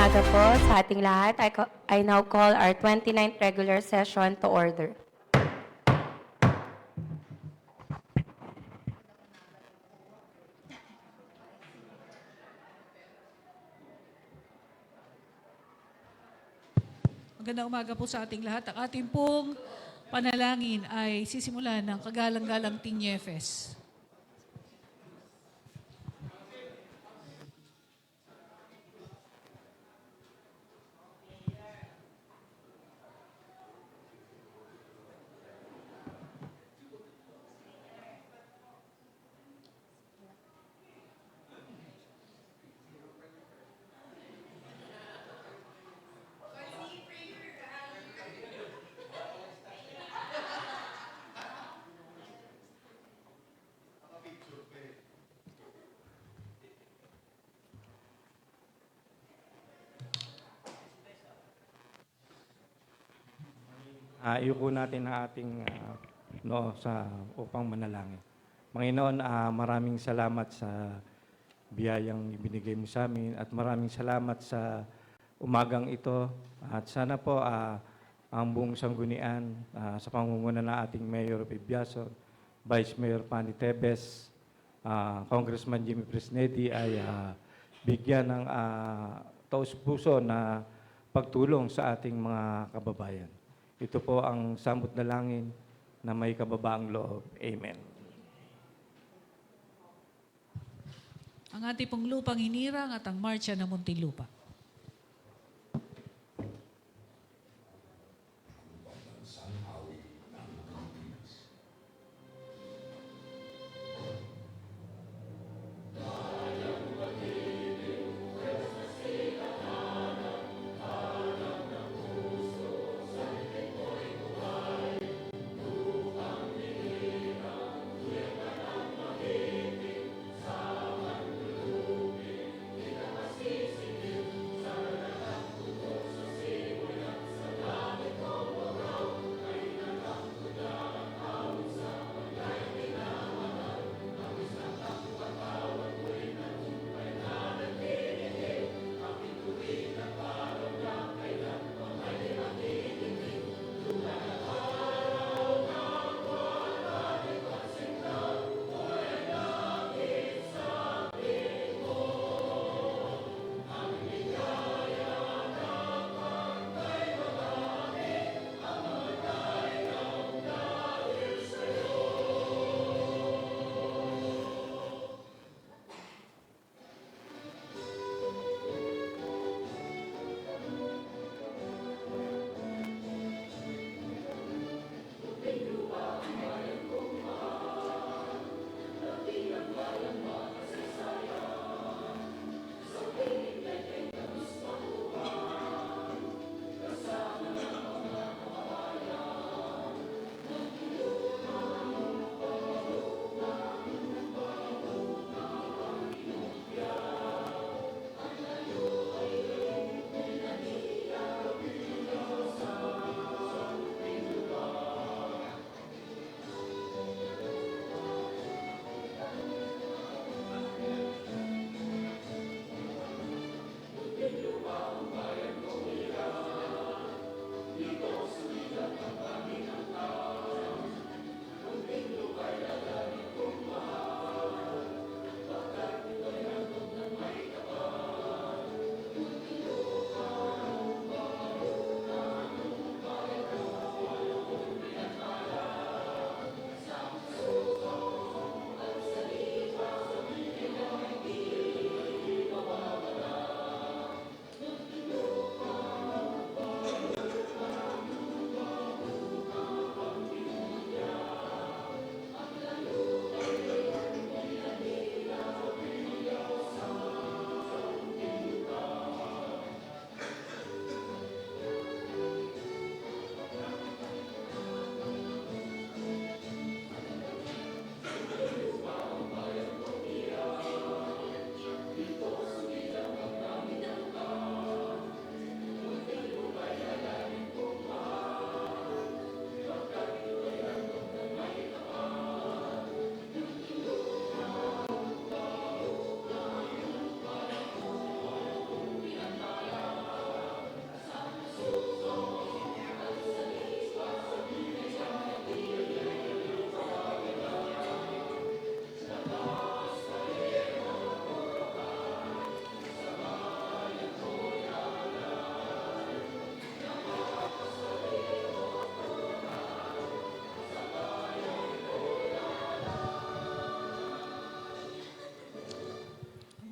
umaga po sa ating lahat. I now call our 29th regular session to order. Magandang umaga po sa ating lahat. Ang ating pong panalangin ay sisimulan ng kagalang-galang Tinyefes. Iyuko natin ang ating noo upang manalangin. Panginoon, maraming salamat sa biyayang ibinigay mo sa amin at maraming salamat sa umagang ito. At sana po ang buong sanggunian sa pangunguna ng ating Mayor Bibiason, Vice Mayor Pani Tebes, Congressman Jimmy Presnedi ay bigyan ng taus-puso na pagtulong sa ating mga kababayan. Ito po ang samot na langin na may kababaang loob. Amen. Ang ating pong lupang hinirang at ang marcha ng Muntinlupa.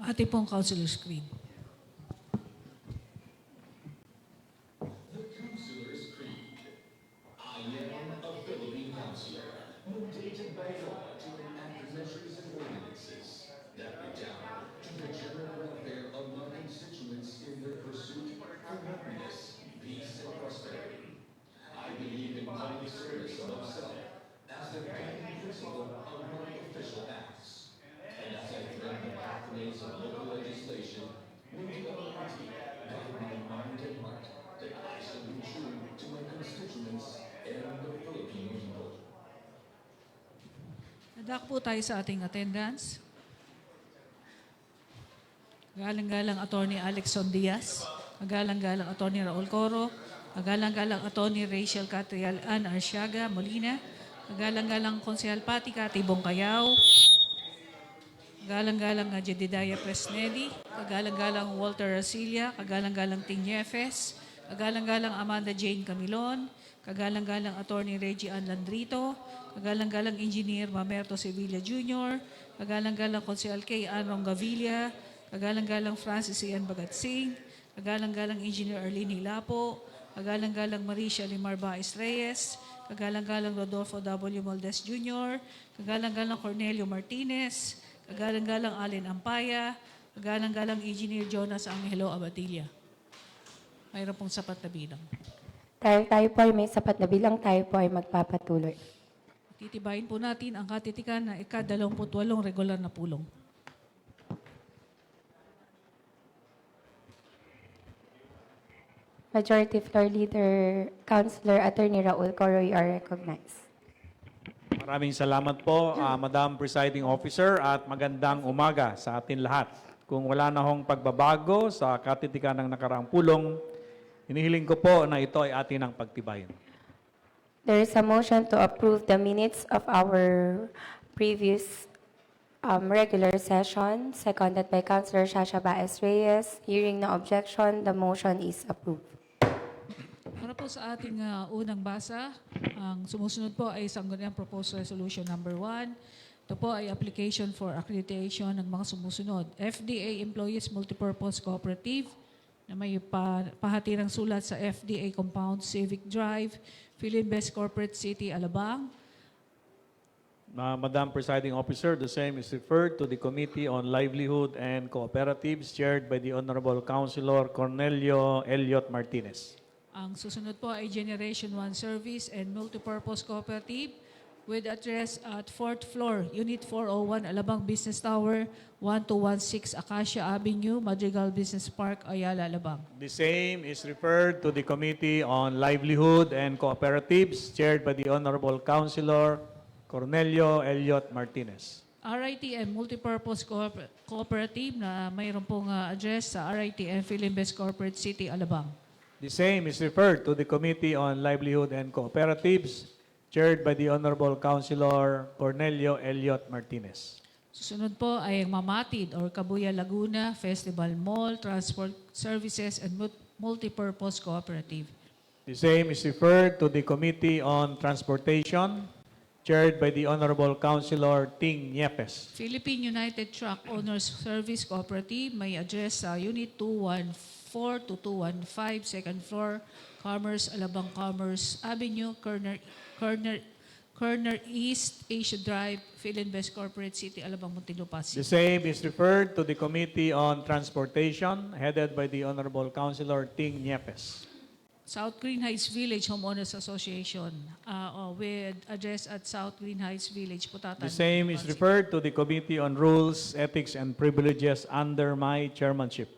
Ating pong councilor screen. Nadak po tayo sa ating attendance. Galang-galang Attorney Alexon Diaz, galang-galang Attorney Raul Coro, galang-galang Attorney Rachel Catrial Ann Arsiaga Molina, galang-galang Konsehal Pati Kati Bongkayaw, galang-galang Jedediah Presnedi, galang-galang Walter Rasilia, galang-galang Ting Yefes, galang-galang Amanda Jane Camilon, galang-galang Attorney Reggie Ann Landrito, galang-galang Engineer Mamerto Sevilla Jr., galang-galang Konsehal K. Anrong Gavilla, galang-galang Francis Ian Bagatsing, galang-galang Engineer Arlene Hilapo, galang-galang Marisha Limar Baez Reyes, galang-galang Rodolfo W. Moldes Jr., galang-galang Cornelio Martinez, galang-galang Allen Ampaya, galang-galang Engineer Jonas Angelo Abadilla. Mayroon pong sapat na bilang. Tayo po ay may sapat na bilang, tayo po ay magpapatuloy. Titibayin po natin ang katitikan na ika-28 regular na pulong. Majority Floor Leader, Councilor Attorney Raul Coro, you are recognized. Maraming salamat po, Madam Presiding Officer, at magandang umaga sa atin lahat. Kung wala na hong pagbabago sa katitikan ng nakaraang pulong, hinihiling ko po na ito ay atin ang pagtibayin. There is a motion to approve the minutes of our previous regular session, seconded by Councilor Shasha Baez Reyes. Hearing no objection, the motion is approved. Para po sa ating unang basa, ang sumusunod po ay sangguniang proposed resolution number 1. Ito po ay application for accreditation ng mga sumusunod. FDA Employees Multipurpose Cooperative na may pahatirang sulat sa FDA Compound Civic Drive, Philinvest Corporate City, Alabang. Madam Presiding Officer, the same is referred to the Committee on Livelihood and Cooperatives chaired by the Honorable Councilor Cornelio Elliot Martinez. Ang susunod po ay Generation 1 Service and Multipurpose Cooperative with address at 4th floor, Unit 401, Alabang Business Tower, 1216 Acacia Avenue, Madrigal Business Park, Ayala, Alabang. The same is referred to the Committee on Livelihood and Cooperatives chaired by the Honorable Councilor Cornelio Elliot Martinez. RITM Multipurpose Cooperative na mayroon pong address sa RITM Philinvest Corporate City, Alabang. The same is referred to the Committee on Livelihood and Cooperatives chaired by the Honorable Councilor Cornelio Elliot Martinez. Susunod po ay Mamatid or Kabuya Laguna Festival Mall, Transport Services and Multipurpose Cooperative. The same is referred to the Committee on Transportation chaired by the Honorable Councilor Ting Niepes. Philippine United Truck Owners Service Cooperative may address sa Unit 214 to 215, second floor, Commerce, Alabang Commerce Avenue, Corner East, Asia Drive, Philinvest Corporate City, Alabang, Muntinlupa The City. same is referred to the Committee on Transportation headed by the Honorable Councilor Ting Niepes. South Green Heights Village Homeowners Association with address at South Green Heights Village, Putatan. The same is referred to the Committee on Rules, Ethics, and Privileges under my chairmanship.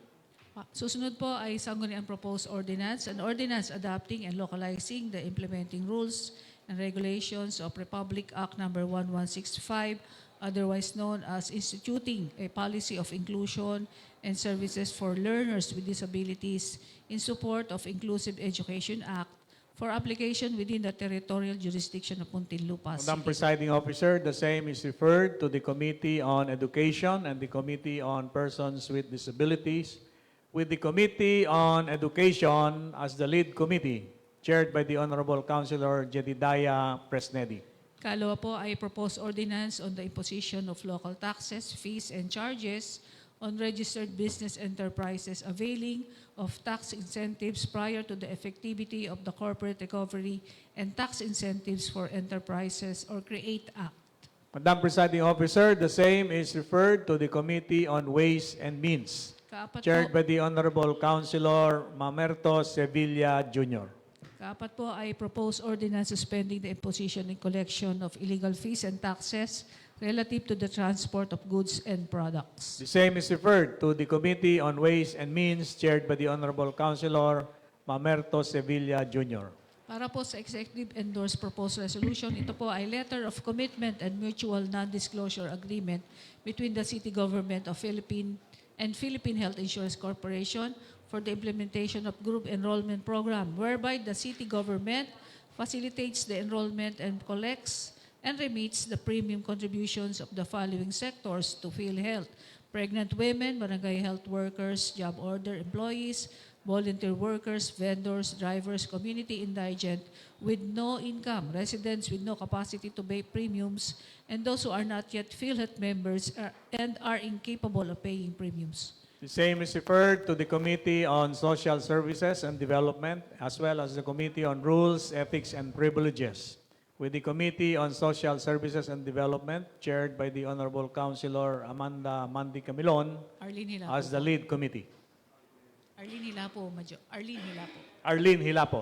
Susunod po ay sangguniang proposed ordinance, an ordinance adopting and localizing the implementing rules and regulations of Republic Act Number 1165, otherwise known as Instituting a Policy of Inclusion and Services for Learners with Disabilities in support of Inclusive Education Act for application within the territorial jurisdiction of Muntinlupa Madam City. Presiding Officer, the same is referred to the Committee on Education and the Committee on Persons with Disabilities, with the Committee on Education as the lead committee, chaired by the Honorable Councilor Jedediah Presnedi. Kalawa po ay proposed ordinance on the imposition of local taxes, fees, and charges on registered business enterprises availing of tax incentives prior to the effectivity of the Corporate Recovery and Tax Incentives for Enterprises or CREATE Act. Madam Presiding Officer, the same is referred to the Committee on Ways and Means, Kaapat chaired po, by the Honorable Councilor Mamerto Sevilla Jr. kaapat po ay proposed ordinance suspending the imposition and collection of illegal fees and taxes relative to the transport of goods and products. The same is referred to the Committee on Ways and Means, chaired by the Honorable Councilor Mamerto Sevilla Jr. Para po sa executive endorsed proposed resolution, ito po ay letter of commitment and mutual non-disclosure agreement between the City Government of Philippine and Philippine Health Insurance Corporation for the implementation of group enrollment program, whereby the City Government facilitates the enrollment and collects and remits the premium contributions of the following sectors to PhilHealth: pregnant women, barangay health workers, job order employees, volunteer workers, vendors, drivers, community indigent with no income, residents with no capacity to pay premiums, and those who are not yet PhilHealth members and are incapable of paying premiums. The same is referred to the Committee on Social Services and Development, as well as the Committee on Rules, Ethics, and Privileges, with the Committee on Social Services and Development, chaired by the Honorable Councilor Amanda Mandy Camilon, Arlene Hilapo. as the lead committee. Arlene Hilapo, Arlene Hilapo. Arlene Hilapo.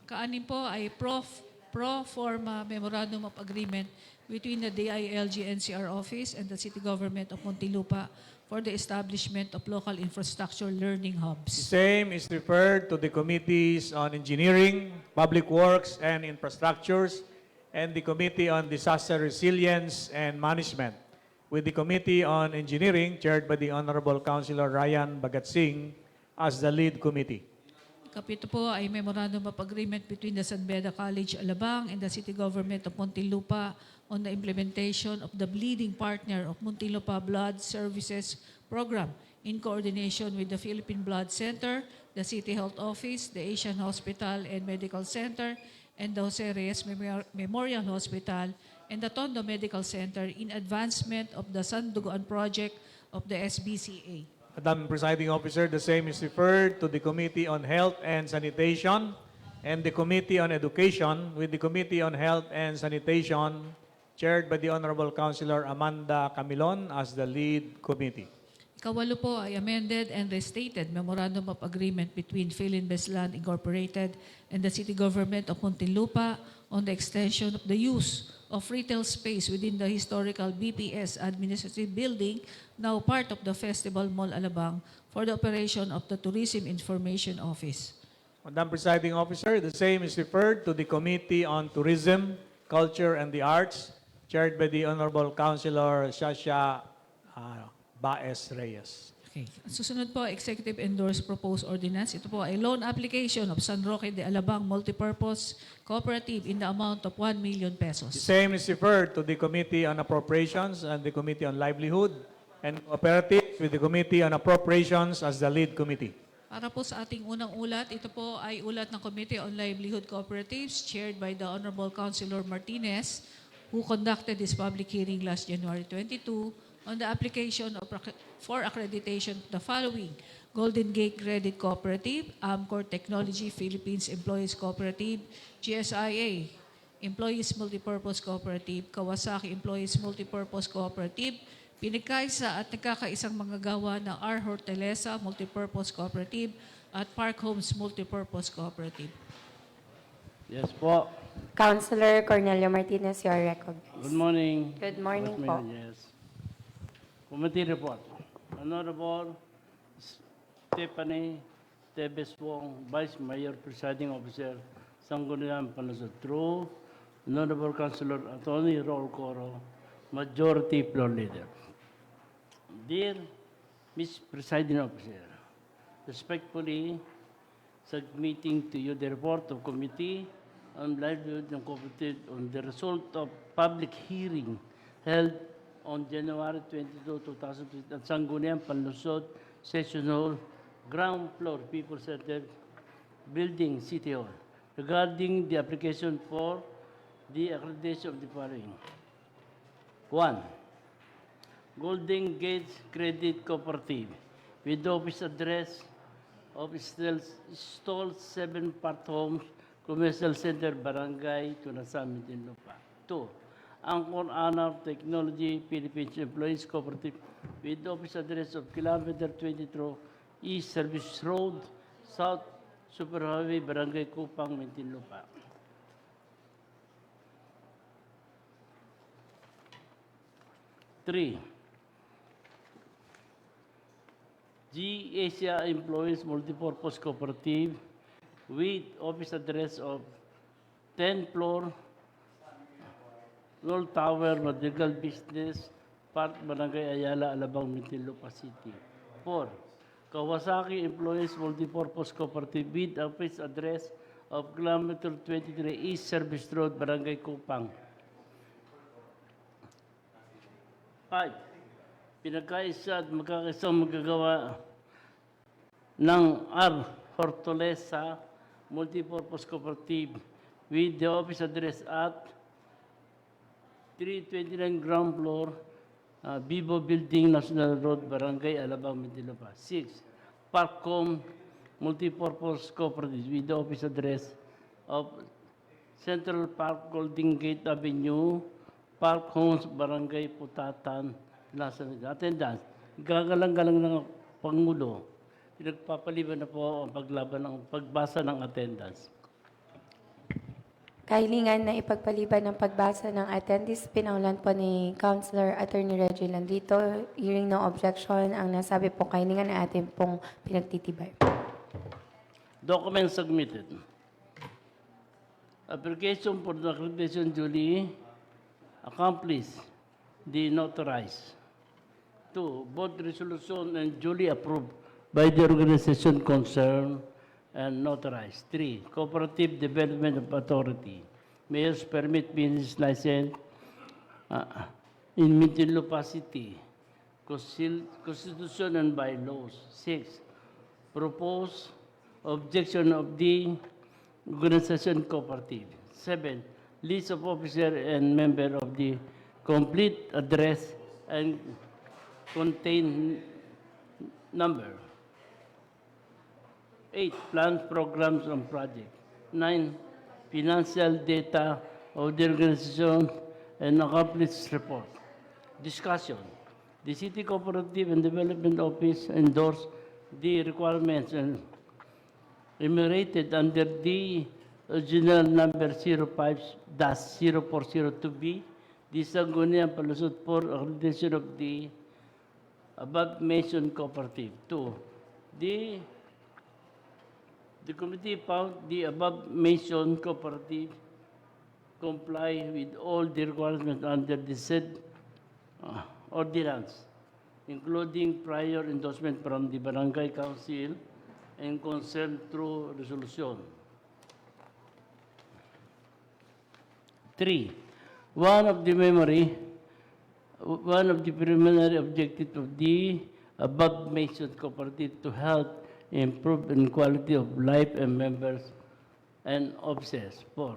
Kaanin po ay pro forma memorandum of agreement between the DILG NCR office and the City Government of Muntinlupa for the establishment of local infrastructure learning The hubs. same is referred to the Committees on Engineering, Public Works, and Infrastructures, and the Committee on Disaster Resilience and Management, with the Committee on Engineering, chaired by the Honorable Councilor Ryan Bagatsing, as the lead committee. Kapito po ay memorandum of agreement between the San Beda College Alabang and the City Government of Muntinlupa on the implementation of the Bleeding Partner of Muntinlupa Blood Services Program in coordination with the Philippine Blood Center, the City Health Office, the Asian Hospital and Medical Center, and the Jose Reyes Memorial Hospital, and the Tondo Medical Center in advancement of the Sanduguan Project of the SBCA. Madam Presiding Officer, the same is referred to the Committee on Health and Sanitation and the Committee on Education, with the Committee on Health and Sanitation, chaired by the Honorable Councilor Amanda Camilon, as the lead committee. Ikawalo po ay amended and restated memorandum of agreement between Philinvestland Incorporated and the City Government of Muntinlupa on the extension of the use of retail space within the historical BPS Administrative Building, now part of the Festival Mall Alabang, for the operation of the Tourism Information Office. Madam Presiding Officer, the same is referred to the Committee on Tourism, Culture, and the Arts, chaired by the Honorable Councilor Shasha Baez Reyes. Okay. Ang susunod po, Executive Endorsed Proposed Ordinance. Ito po ay loan application of San Roque de Alabang Multipurpose Cooperative in the amount of 1 million The pesos. same is referred to the Committee on Appropriations and the Committee on Livelihood and Cooperatives, with the Committee on Appropriations as the lead committee. Para po sa ating unang ulat, ito po ay ulat ng Committee on Livelihood Cooperatives chaired by the Honorable Councilor Martinez, who conducted this public hearing last January 22 on the application for accreditation of the following: Golden Gate Credit Cooperative, Amcor Technology Philippines Employees Cooperative, GSIA Employees Multipurpose Cooperative, Kawasaki Employees Multipurpose Cooperative, pinagkaisa at nagkakaisang manggagawa ng R. Hortaleza Multipurpose Cooperative at Park Homes Multipurpose Cooperative. Yes po. Councilor Cornelio Martinez, you are recognized. Good morning. Good morning Vice po. Mayor, yes. Committee report. Honorable Stephanie Tebes Wong, Vice Mayor, Presiding Officer, Sangguniang Panlusod. True. Honorable Councilor Attorney Raul Coro, Majority Floor Leader. Dear Ms. Presiding Officer, respectfully submitting to you the report of Committee on Livelihood and Cooperative on the result of public hearing held on January 22, 2020 at Sangguniang Panlusod Session Hall, ground floor, People Center Building, City Hall, regarding the application for the accreditation of the following. 1. Golden Gate Credit Cooperative with office address of Stall 7 Part Homes, Commercial Center, Barangay, Tunasan, Muntinlupa. 2. Angkor Honor Technology Philippines Employees Cooperative with office address of Kilometer 22 East Service Road, South Superhighway, Barangay Kupang, Muntinlupa. 3. G Asia Employees Multipurpose Cooperative with office address of 10 floor Roll Tower Madrigal Business Park, Barangay Ayala, Alabang, Muntinlupa City. 4. Kawasaki Employees Multipurpose Cooperative with office address of Kilometer 23 East Service Road, Barangay Kupang. 5. Pinagkaisa at magkakaisang magagawa ng R. Hortolesa Multipurpose Cooperative with the office address at 329 ground floor, Vivo Building, National Road, Barangay Alabang, Muntinlupa. 6. Parkcom Multipurpose Cooperative with the office address of Central Park, Golden Gate Avenue, Park Homes, Barangay Putatan, Nasa Attendance. Gagalang-galang ng Pangulo. Pinagpapaliban na po ang pagbasa ng attendance. Kahilingan na ipagpaliban ng pagbasa ng attendees, pinangulan po ni Councilor Attorney Reggie Landrito. Hearing no objection, ang nasabi po kahilingan na atin pong pinagtitibay. Documents submitted. Application for the accreditation duly accomplished, denotarized. 2. Both resolution and duly approved by the organization concerned and notarized. 3. Cooperative Development Authority. Mayor's Permit Business License in Muntinlupa City. Constitution and Bylaws. 6. Proposed objection of the organization cooperative. 7. List of officer and member of the complete address and contain number. 8. Plans, programs, and projects. 9. Financial data of the organization and accomplished report. Discussion. The City Cooperative and Development Office endorsed the requirements and enumerated under the original number 05-0402B, the Sangguniang Palusot for accreditation of the above-mentioned cooperative. 2. The committee found the above-mentioned cooperative comply with all the requirements under the said ordinance, including prior endorsement from the Barangay Council and concerned through resolution. 3. One of the preliminary objectives of the above-mentioned cooperative to help improve in quality of life and members and officers. 4.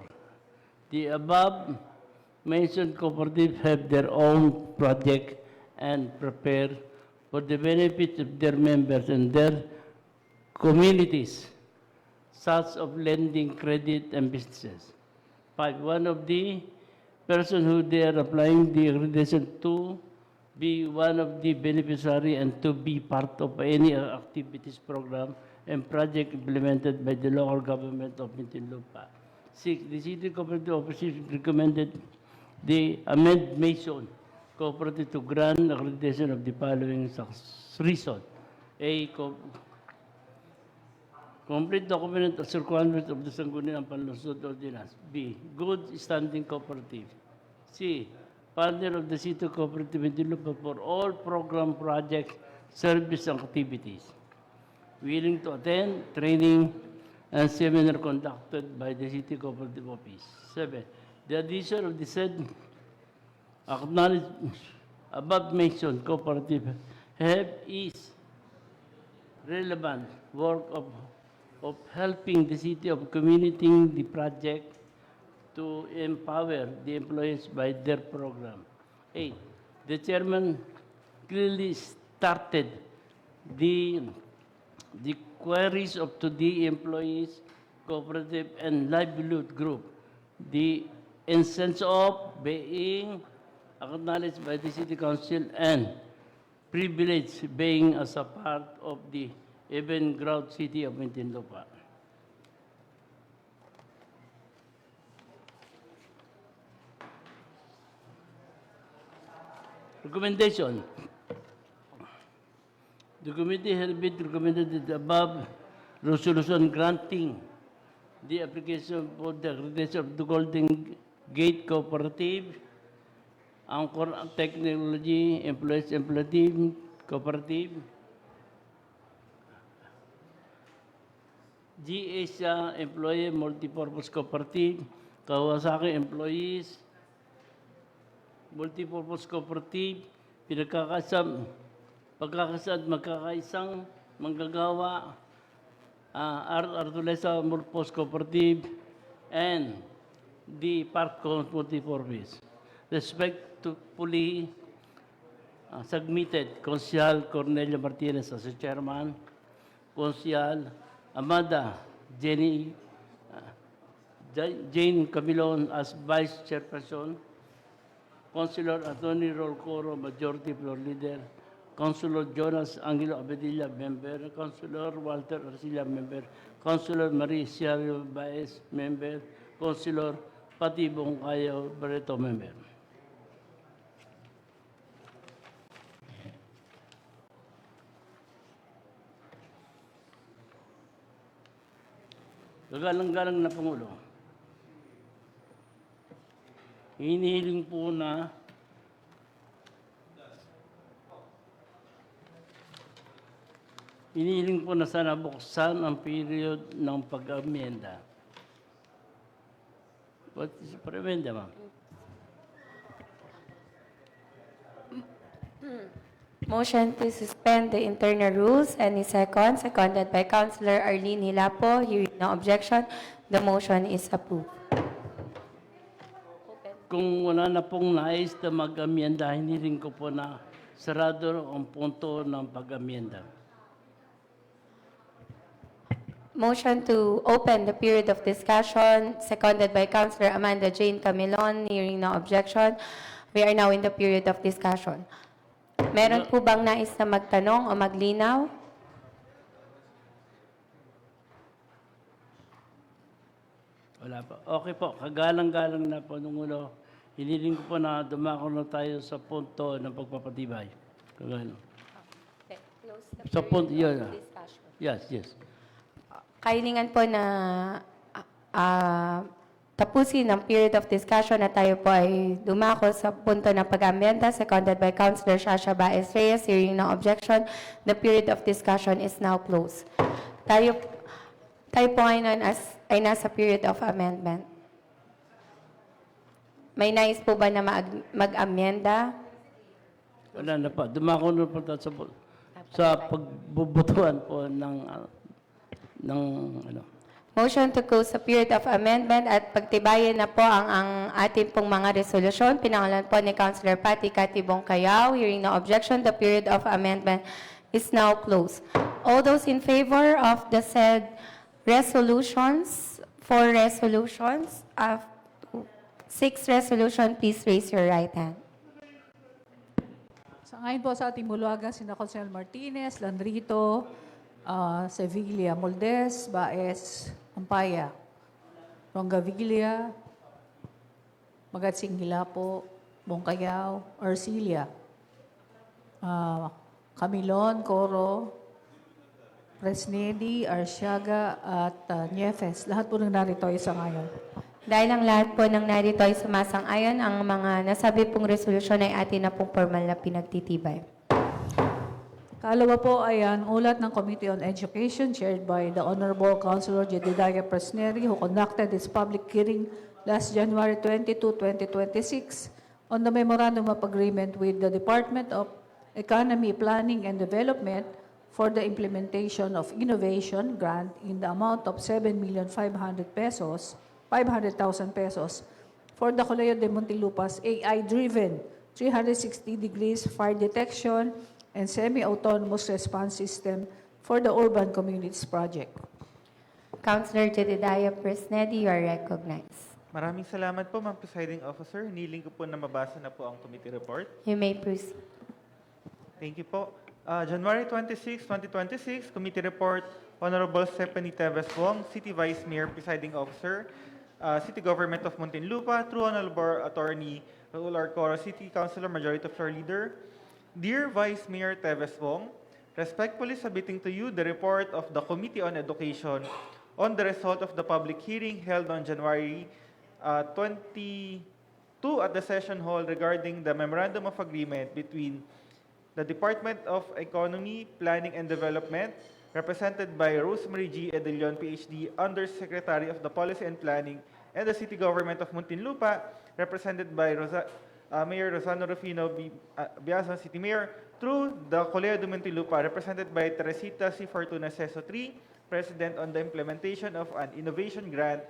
The above-mentioned cooperative have their own project and prepare for the benefit of their members and their communities, such of lending, credit, and businesses. 5. One of the person who they are applying the accreditation to be one of the beneficiary and to be part of any activities program and project implemented by the local government of Muntinlupa. 6. The City Cooperative Office recommended the amendment cooperative to grant accreditation of the following reason. A. Complete document of requirements of the Sangguniang Panlusod Ordinance. B. Good standing cooperative. C. Partner of the City Cooperative Muntinlupa for all program projects, service and activities. Willing to attend training and seminar conducted by the City Cooperative Office. 7. The addition of the said acknowledged above-mentioned cooperative have is relevant work of helping the city of communicating the project to empower the employees by their program. 8. The chairman clearly started the queries of today employees, cooperative and livelihood group. The instance of being acknowledged by the City Council and privilege being as a part of the even ground city of Muntinlupa. Recommendation. The committee hereby recommended that the above resolution granting the application for the accreditation of the Golden Gate Cooperative, Angkor Technology Employees Employee Cooperative, G-Asia Employee Multipurpose Cooperative, Kawasaki Employees Multipurpose Cooperative, pagkakasad magkakaisang manggagawa, Artulesa Multipurpose Cooperative, and the Park Multipurpose. Respectfully submitted, Consial Cornelio Martinez as the chairman, Consial Amanda Jane Camilon as vice chairperson, Councilor Anthony Rolcoro, Majority Floor Leader, Councilor Jonas Angelo Abedilla, Member, Councilor Walter Arcilla, Member, Councilor Marie Ciario Baez, Member, Councilor Pati Bongkayo Barreto, Member. Gagalang-galang na Pangulo, hinihiling po na sana buksan ang period ng pag-amyenda. What is the premenda, ma'am? Motion to suspend the internal rules. Any second? Seconded by Councilor Arlene Hilapo. Hearing no objection, the motion is approved. Kung wala na pong nais na mag-amyenda, hinihiling ko po na sarado ang punto ng pag-amyenda. Motion to open the period of discussion, seconded by Councilor Amanda Jane Camilon. Hearing no objection, we are now in the period of discussion. Meron po bang nais na magtanong o maglinaw? Wala pa. Okay po, kagalang-galang na po nung ulo. Hiniling ko po na dumako na tayo sa punto ng pagpapatibay. Kagalang. Sa punto, yun. Yes, yes. Kahilingan po na tapusin ang period of discussion na tayo po ay dumako sa punto ng pag-amyenda, seconded by Councilor Shasha Baez Reyes. Hearing no objection, the period of discussion is now closed. Tayo po ngayon ay nasa period of amendment. May nais po ba na mag-amyenda? Wala na pa. Dumako na po tayo sa pagbubutuan po ng ano. Motion to close the period of amendment at pagtibayin na po ang ating pong mga resolusyon. Pinangalan po ni Councilor Pati Katibong Kayao. Hearing no objection, the period of amendment is now closed. All those in favor of the said resolutions, 4 resolutions, 6 resolution, please raise your right hand. Sangayon po sa ating buluwagan, sina Consiel Martinez, Landrito, Sevilla, Moldes, Baez, Ampaya, Rongavilla, Magatsing Hilapo, Bongkayaw, Arcilla, Camilon, Coro, Presnedi, Arsiaga, at Niefes. Lahat po nang narito ay sangayon. Dahil ang lahat po ng narito ay sumasang-ayon, ang mga nasabi pong resolusyon ay atin na pong formal na pinagtitibay. Kalawa po ay ang ulat ng Committee on Education chaired by the Honorable Councilor Jedediah Presneri, who conducted his public hearing last January 22, 2026 on the Memorandum of Agreement with the Department of Economy, Planning and Development for the implementation of innovation grant in the amount of 7,500,000 pesos for the Colegio de Muntinlupa's AI-driven 360 degrees fire detection, and semi-autonomous response system for the Urban Communities Project. Councilor Jedediah Presnedi, you are recognized. Maraming salamat po, Ma'am Presiding Officer. Hiniling ko po na mabasa na po ang committee report. You may proceed. Thank you po. January 26, 2026, committee report, Honorable Stephanie Teves Wong, City Vice Mayor, Presiding Officer, City Government of Muntinlupa, through Honorable Attorney Raul Arcoro, City Councilor, Majority Floor Leader. Dear Vice Mayor Teves Wong, respectfully submitting to you the report of the Committee on Education on the result of the public hearing held on January 22 at the session hall regarding the Memorandum of Agreement between the Department of Economy, Planning and Development, represented by Rosemary G. Edelion, PhD, Undersecretary of the Policy and Planning, and the City Government of Muntinlupa, represented by Mayor Rosano Rufino Biazon, City Mayor, through the Colegio de Muntinlupa, represented by Teresita C. Fortuna Seso III, President, on the implementation of an innovation grant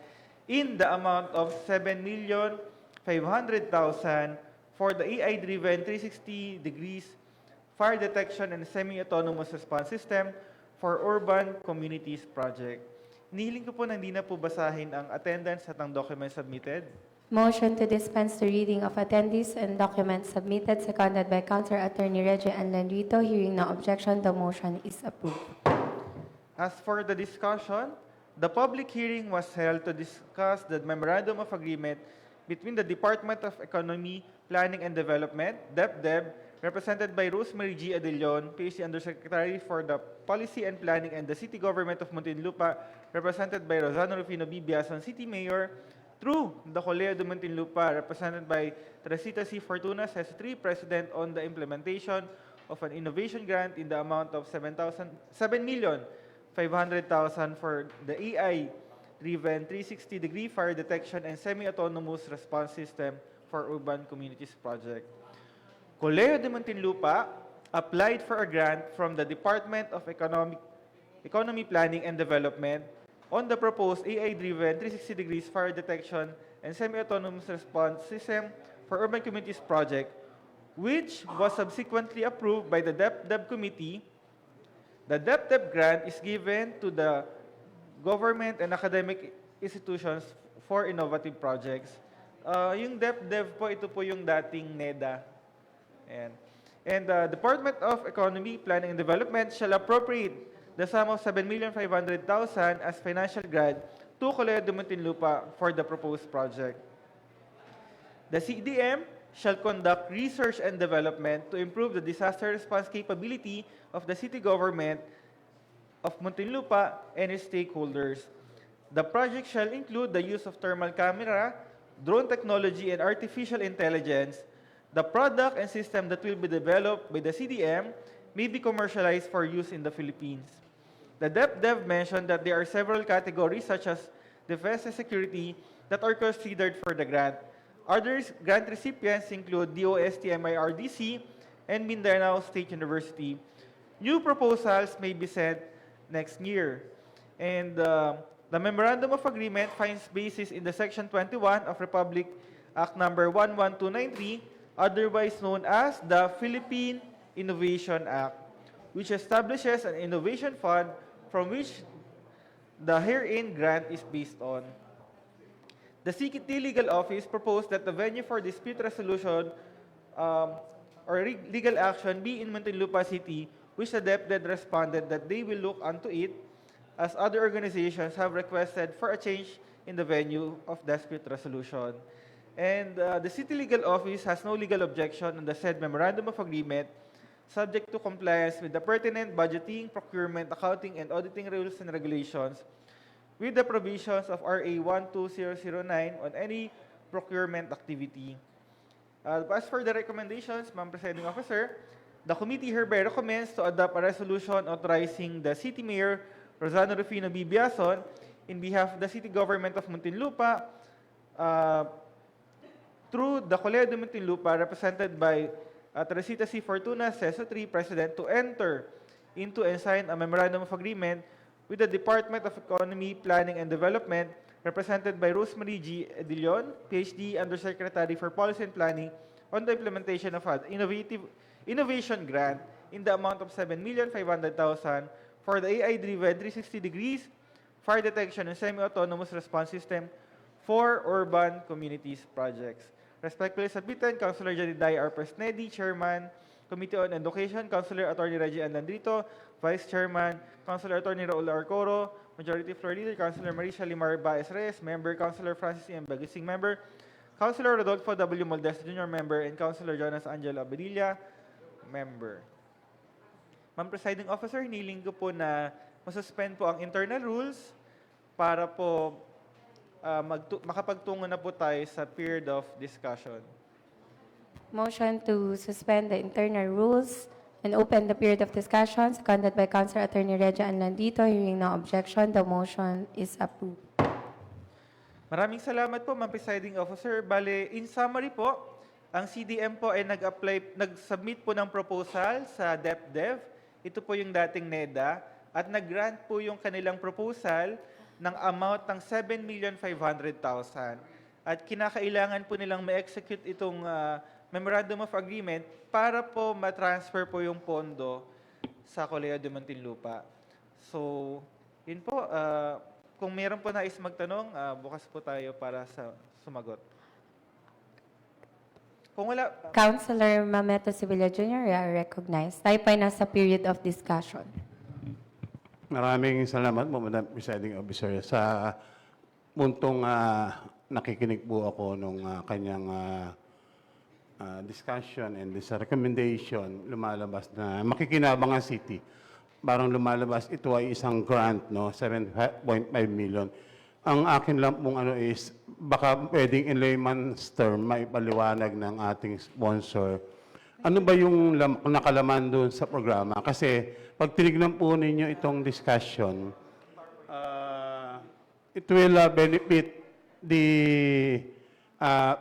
in the amount of 7,500,000 for the AI-driven 360 degrees fire detection and semi-autonomous response system for Urban Communities Project. Nihiling ko po na hindi na po basahin ang attendance at ang documents submitted. Motion to dispense the reading of attendees and documents submitted, seconded by Councilor Attorney Reggie Ann Landrito. Hearing no objection, the motion is approved. As for the discussion, the public hearing was held to discuss the Memorandum of Agreement between the Department of Economy, Planning and Development, DepDev, represented by Rosemary G. Edelion, PhD Undersecretary for the Policy and Planning, and the City Government of Muntinlupa, represented by Rosano Rufino B. Biazon, City Mayor, through the Colegio de Muntinlupa, represented by Teresita C. Fortuna, CS3, President, on the implementation of an innovation grant in the amount of 7,500,000 for the AI-driven 360-degree fire detection and semi-autonomous response system for Urban Communities Project. Colegio de Muntinlupa applied for a grant from the Department of Economy, Planning and Development on the proposed AI-driven 360 degrees fire detection and semi-autonomous response system for Urban Communities Project, which was subsequently approved by the DepDev Committee. The DepDev grant is given to the government and academic institutions for innovative projects. Yung DepDev po, ito po yung dating NEDA. And the Department of Economy, Planning and Development shall appropriate the sum of 7,500,000 as financial grant to Colegio de Muntinlupa for the proposed project. The CDM shall conduct research and development to improve the disaster response capability of the city government of Muntinlupa and its stakeholders. The project shall include the use of thermal camera, drone technology, and artificial intelligence. The product and system that will be developed by the CDM may be commercialized for use in the Philippines. The DepDev mentioned that there are several categories such as defense and security that are considered for the grant. Other grant recipients include DOST-MIRDC and Mindanao State University. New proposals may be sent next year. And the Memorandum of Agreement finds basis in the Section 21 of Republic Act Number 11293, otherwise known as the Philippine Innovation Act, which establishes an innovation fund from which the herein grant is based on. The City Legal Office proposed that the venue for dispute resolution or legal action be in Muntinlupa City, which the DepDev responded that they will look onto it, as other organizations have requested for a change in the venue of dispute resolution. And the City Legal Office has no legal objection on the said Memorandum of Agreement, subject to compliance with the pertinent budgeting, procurement, accounting, and auditing rules and regulations, with the provisions of RA 12009 on any procurement activity. As for the recommendations, Ma'am Presiding Officer, the committee hereby recommends to adopt a resolution authorizing the City Mayor, Rosano Rufino B. Biazon, in behalf of the City Government of Muntinlupa, through the Colegio de Muntinlupa, represented by Teresita C. Fortuna, CESO 3, President, to enter into and sign a Memorandum of Agreement with the Department of Economy, Planning and Development, represented by Rosemary G. Edelion, PhD, Undersecretary for Policy and Planning, on the implementation of an innovation grant in the amount of 7,500,000 for the AI-driven 360 degrees fire detection and semi-autonomous response system for urban communities projects. Respectfully submitted, Councilor Jedidiah R. Presnedi, Chairman, Committee on Education, Councilor Attorney Reggie Ann Landrito, Vice Chairman, Councilor Attorney Raul Arcoro, Majority Floor Leader, Councilor Marisha Limar Baez Reyes, Member, Councilor Francis M. Bagising, Member, Councilor Rodolfo W. Moldez Jr., Member, and Councilor Jonas Angelo Abadilla, Member. Ma'am Presiding Officer, hiniling ko po na masuspend po ang internal rules para po makapagtungo na po tayo sa period of discussion. Motion to suspend the internal rules and open the period of discussion, seconded by Councilor Attorney Reggie Ann Landrito. Hearing no objection, the motion is approved. Maraming salamat po, Ma'am Presiding Officer. Bale, in summary po, ang CDM po ay nag-submit po ng proposal sa DepDev. Ito po yung dating NEDA. At nag-grant po yung kanilang proposal ng amount ng 7,500,000. At kinakailangan po nilang ma-execute itong Memorandum of Agreement para po ma-transfer po yung pondo sa Colegio de Muntinlupa. So, yun po. Kung meron po nais magtanong, bukas po tayo para sa sumagot. Kung wala, Councilor Mameto Sibilya Jr., you are recognized. Tayo po ay nasa period of discussion. Maraming salamat po, Madam Presiding Officer. Sa puntong nakikinig po ako nung kanyang discussion and this recommendation, lumalabas na makikinabang ang city. Parang lumalabas, ito ay isang grant, no? 7.5 million. Ang akin lang pong is, baka pwedeng in layman's term, maipaliwanag ng ating sponsor. Ano ba yung nakalaman doon sa programa? Kasi pag tinignan po ninyo itong discussion, it will benefit the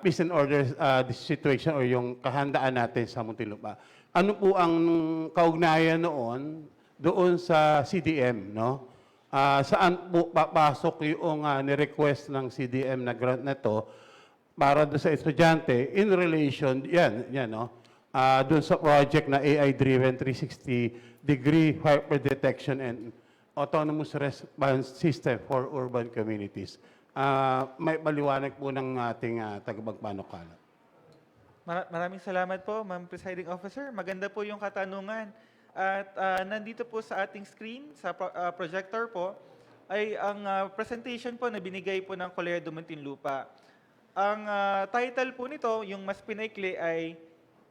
peace and order the situation or yung kahandaan natin sa Muntinlupa. Ano po ang kaugnayan doon sa CDM, no? Saan po papasok yung ni-request ng CDM na grant na to para doon sa estudyante in relation, yan, no? Doon sa project na AI-driven 360-degree fire detection and autonomous response system for urban communities. May paliwanag po ng ating tagapagpanukala. maraming salamat po, Ma'am Presiding Officer. Maganda po yung katanungan. At nandito po sa ating screen, sa projector po, ay ang presentation po na binigay po ng Colegio de Muntinlupa. Ang title po nito, yung mas pinaikli ay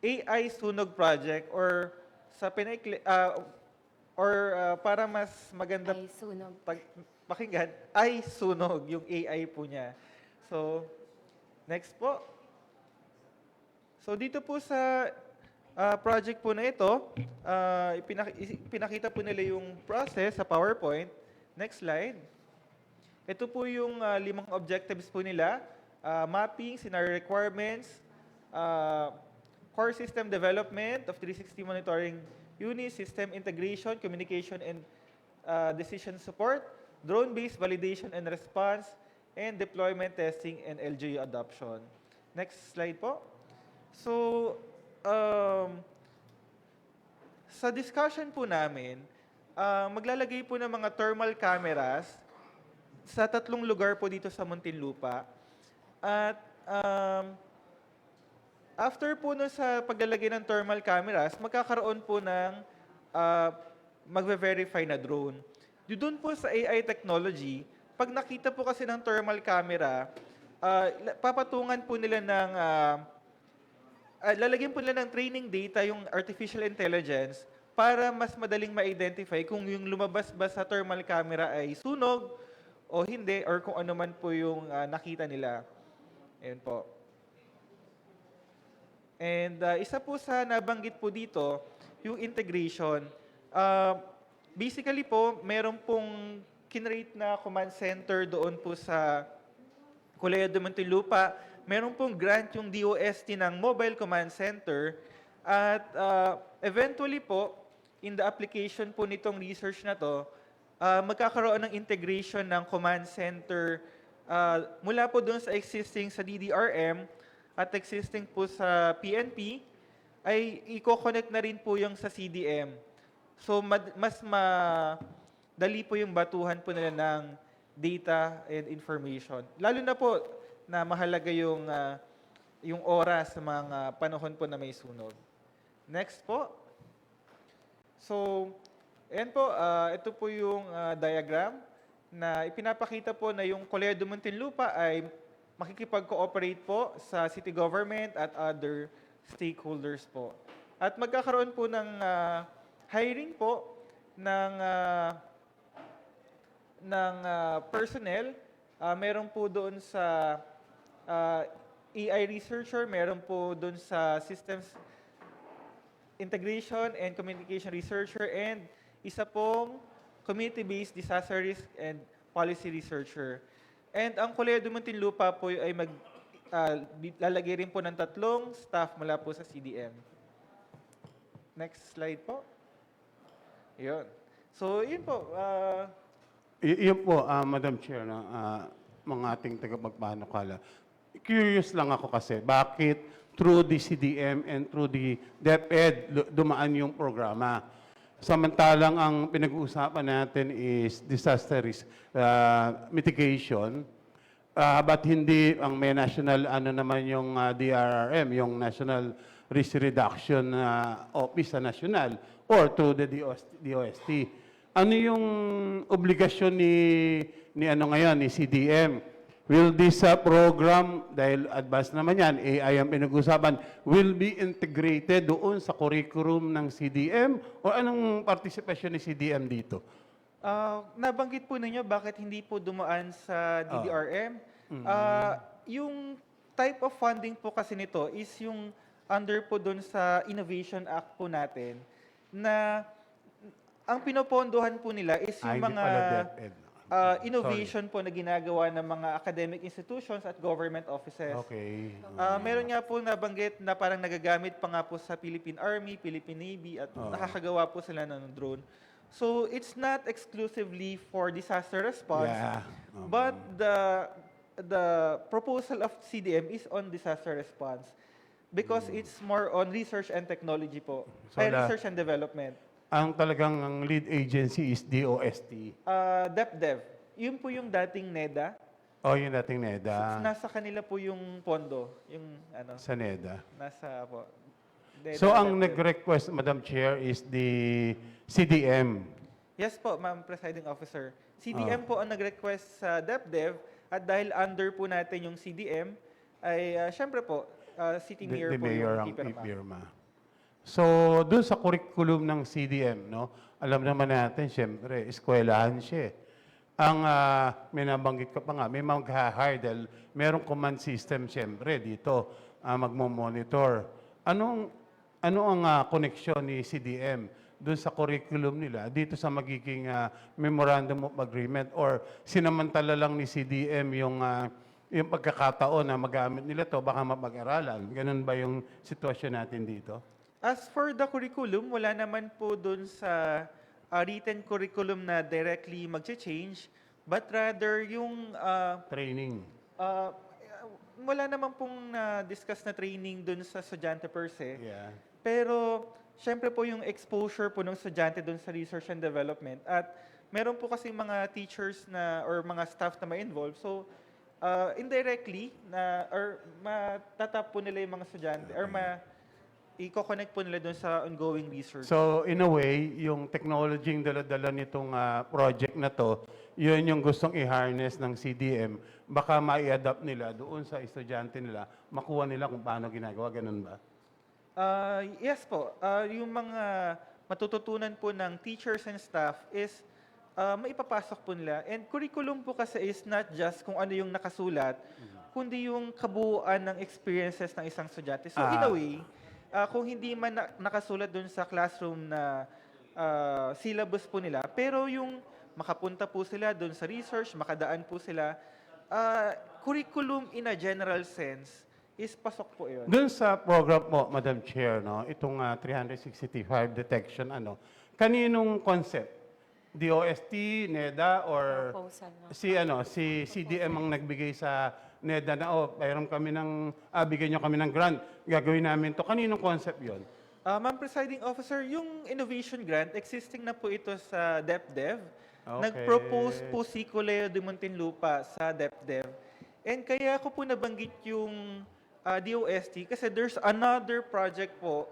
AI Sunog Project or sa pinaikli, para mas maganda Ay, sunog. pakinggan, ay sunog yung AI po niya. So, next po. So, dito po sa project po na ito, pinakita po nila yung process sa PowerPoint. Next slide. Ito po yung 5 objectives po nila. Mapping, scenario requirements, core system development of 360 monitoring unit, system integration, communication and decision support, drone-based validation and response, and deployment testing and LGU adoption. Next slide po. So, sa discussion po namin, maglalagay po ng mga thermal cameras sa 3 lugar po dito sa Muntinlupa. At after po no sa paglalagay ng thermal cameras, magkakaroon po ng magve-verify na drone. Doon po sa AI technology, pag nakita po kasi ng thermal camera, papatungan po nila ng lalagyan po nila ng training data yung artificial intelligence para mas madaling ma-identify kung yung lumabas ba sa thermal camera ay sunog o hindi or kung ano man po yung nakita nila. Ayun po. And isa po sa nabanggit po dito, yung integration. Basically po, meron pong kinrate na command center doon po sa Colegio de Muntinlupa. Meron pong grant yung DOST ng Mobile Command Center at eventually po, in the application po nitong research na to, magkakaroon ng integration ng command center mula po doon sa existing sa DDRM at existing po sa PNP, ay i-connect na rin po yung sa CDM. So mas madali po yung batuhan po nila ng data and information. Lalo na po na mahalaga yung oras sa mga panahon po na may sunog. Next po. So, ayan po, ito po yung diagram na ipinapakita po na yung Colegio de Muntinlupa ay makikipag-cooperate po sa city government at other stakeholders po. At magkakaroon po ng hiring po ng personnel. Meron po doon sa AI researcher, meron po doon sa systems integration and communication researcher, and isa pong community-based disaster risk and policy researcher. And ang Colegio de Muntinlupa po ay lalagay rin po ng 3 staff mula po sa CDM. Next slide po. Yun. So, yun po. Yun po, Madam Chair, mga ating tagapagpanukala. Curious lang ako kasi, bakit through the CDM and through the DepEd dumaan yung programa? Samantalang ang pinag-uusapan natin is disaster risk mitigation, but hindi ang may national, naman yung DRRM, yung National Risk Reduction Office sa national, or through the DOST. Ano yung obligasyon ni CDM? Will this program, dahil advanced naman yan, AI ang pinag-usapan, will be integrated doon sa curriculum ng CDM? O anong participation ni CDM dito? Nabanggit po ninyo bakit hindi po dumaan sa DDRM. Yung type of funding po kasi nito is yung under po doon sa Innovation Act po natin, na ang pinopondohan po nila is yung Hindi mga pala DepEd. innovation po na ginagawa ng mga academic institutions at government offices. Okay. Meron nga po nabanggit na parang nagagamit pa nga po sa Philippine Army, Philippine Navy, at nakakagawa po sila ng drone. So, it's not exclusively for disaster response, Yeah. but the proposal of CDM is on disaster response because it's more on research and technology po. So, Research and development. Ang talagang ang lead agency is DOST. DepDev. Yun po yung dating NEDA. O yung dating NEDA. Nasa kanila po yung pondo. Yung Sa NEDA. nasa po. NEDA, So ang DepDev. nag-request, Madam Chair, is the CDM. Yes po, Ma'am Presiding Officer. CDM po ang nag-request sa DepDev, at dahil under po natin yung CDM, ay syempre po, City Mayor The po mayor yung ang ipirma. ipirma. So, doon sa curriculum ng CDM, no, alam naman natin, siyempre, eskwelahan siya. Ang may nabanggit ka pa nga, may mag-hire dahil merong command system, siyempre, dito, magmo-monitor. Ano ang koneksyon ni CDM doon sa curriculum nila, dito sa magiging memorandum of agreement, or sinamantala lang ni CDM yung pagkakataon na magamit nila to, baka mapag-aralan. Ganun ba yung sitwasyon natin dito? As for the curriculum, wala naman po dun sa written curriculum na directly mag-change, but rather yung Training. wala naman pong discuss na training dun sa estudyante per se. Yeah. Pero syempre po yung exposure po ng estudyante dun sa research and development, at meron po kasi mga teachers na or mga staff na ma-involve. So indirectly na or matatap po nila yung mga estudyante or i-connect po nila doon sa ongoing research. So, in a way, yung technology yung dala-dala nitong project na to, yun yung gustong i-harness ng CDM, baka mai-adapt nila doon sa estudyante nila, makuha nila kung paano ginagawa, ganun ba? Yes po. Yung mga matututunan po ng teachers and staff is maipapasok po nila. And curriculum po kasi is not just kung ano yung nakasulat, kundi yung kabuuan ng experiences ng isang estudyante. So, in a way, kung hindi man nakasulat dun sa classroom na syllabus po nila, pero yung makapunta po sila dun sa research, makadaan po sila, curriculum in a general sense is pasok po yun. Doon sa program mo, Madam Chair, no, itong 365 detection, kaninong concept? DOST, NEDA, or Proposal, no? si CDM ang nagbigay sa NEDA na, mayroon kami ng, bigyan nyo kami ng grant, gagawin namin to. Kaninong concept yon? Ma'am Presiding Officer, yung innovation grant, existing na po ito sa DepDev. Okay. Nag-propose po si Coleo de Muntinlupa sa DepDev. And kaya ko po nabanggit yung DOST kasi there's another project po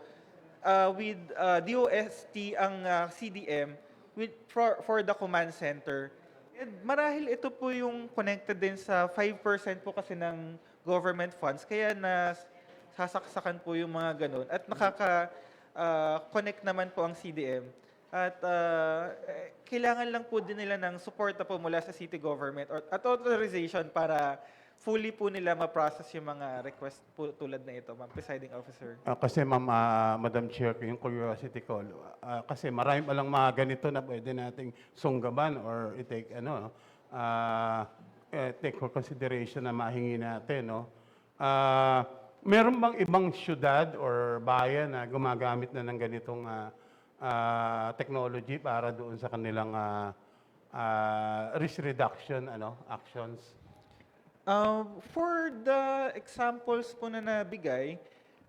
with DOST ang CDM for the command center. And marahil ito po yung connected din sa 5% po kasi ng government funds. Kaya sasaksakan po yung mga ganun. At nakaka-connect naman po ang CDM. At kailangan lang po din nila ng suporta po mula sa city government at authorization para fully po nila ma-process yung mga request po tulad na ito, Ma'am Presiding Officer. Kasi Ma'am, Madam Chair, yung curiosity ko, kasi marami palang mga ganito na pwede nating sunggaban or take for consideration na mahingi natin, no? Meron bang ibang syudad or bayan na gumagamit na ng ganitong technology para doon sa kanilang risk reduction actions? For the examples po na nabigay,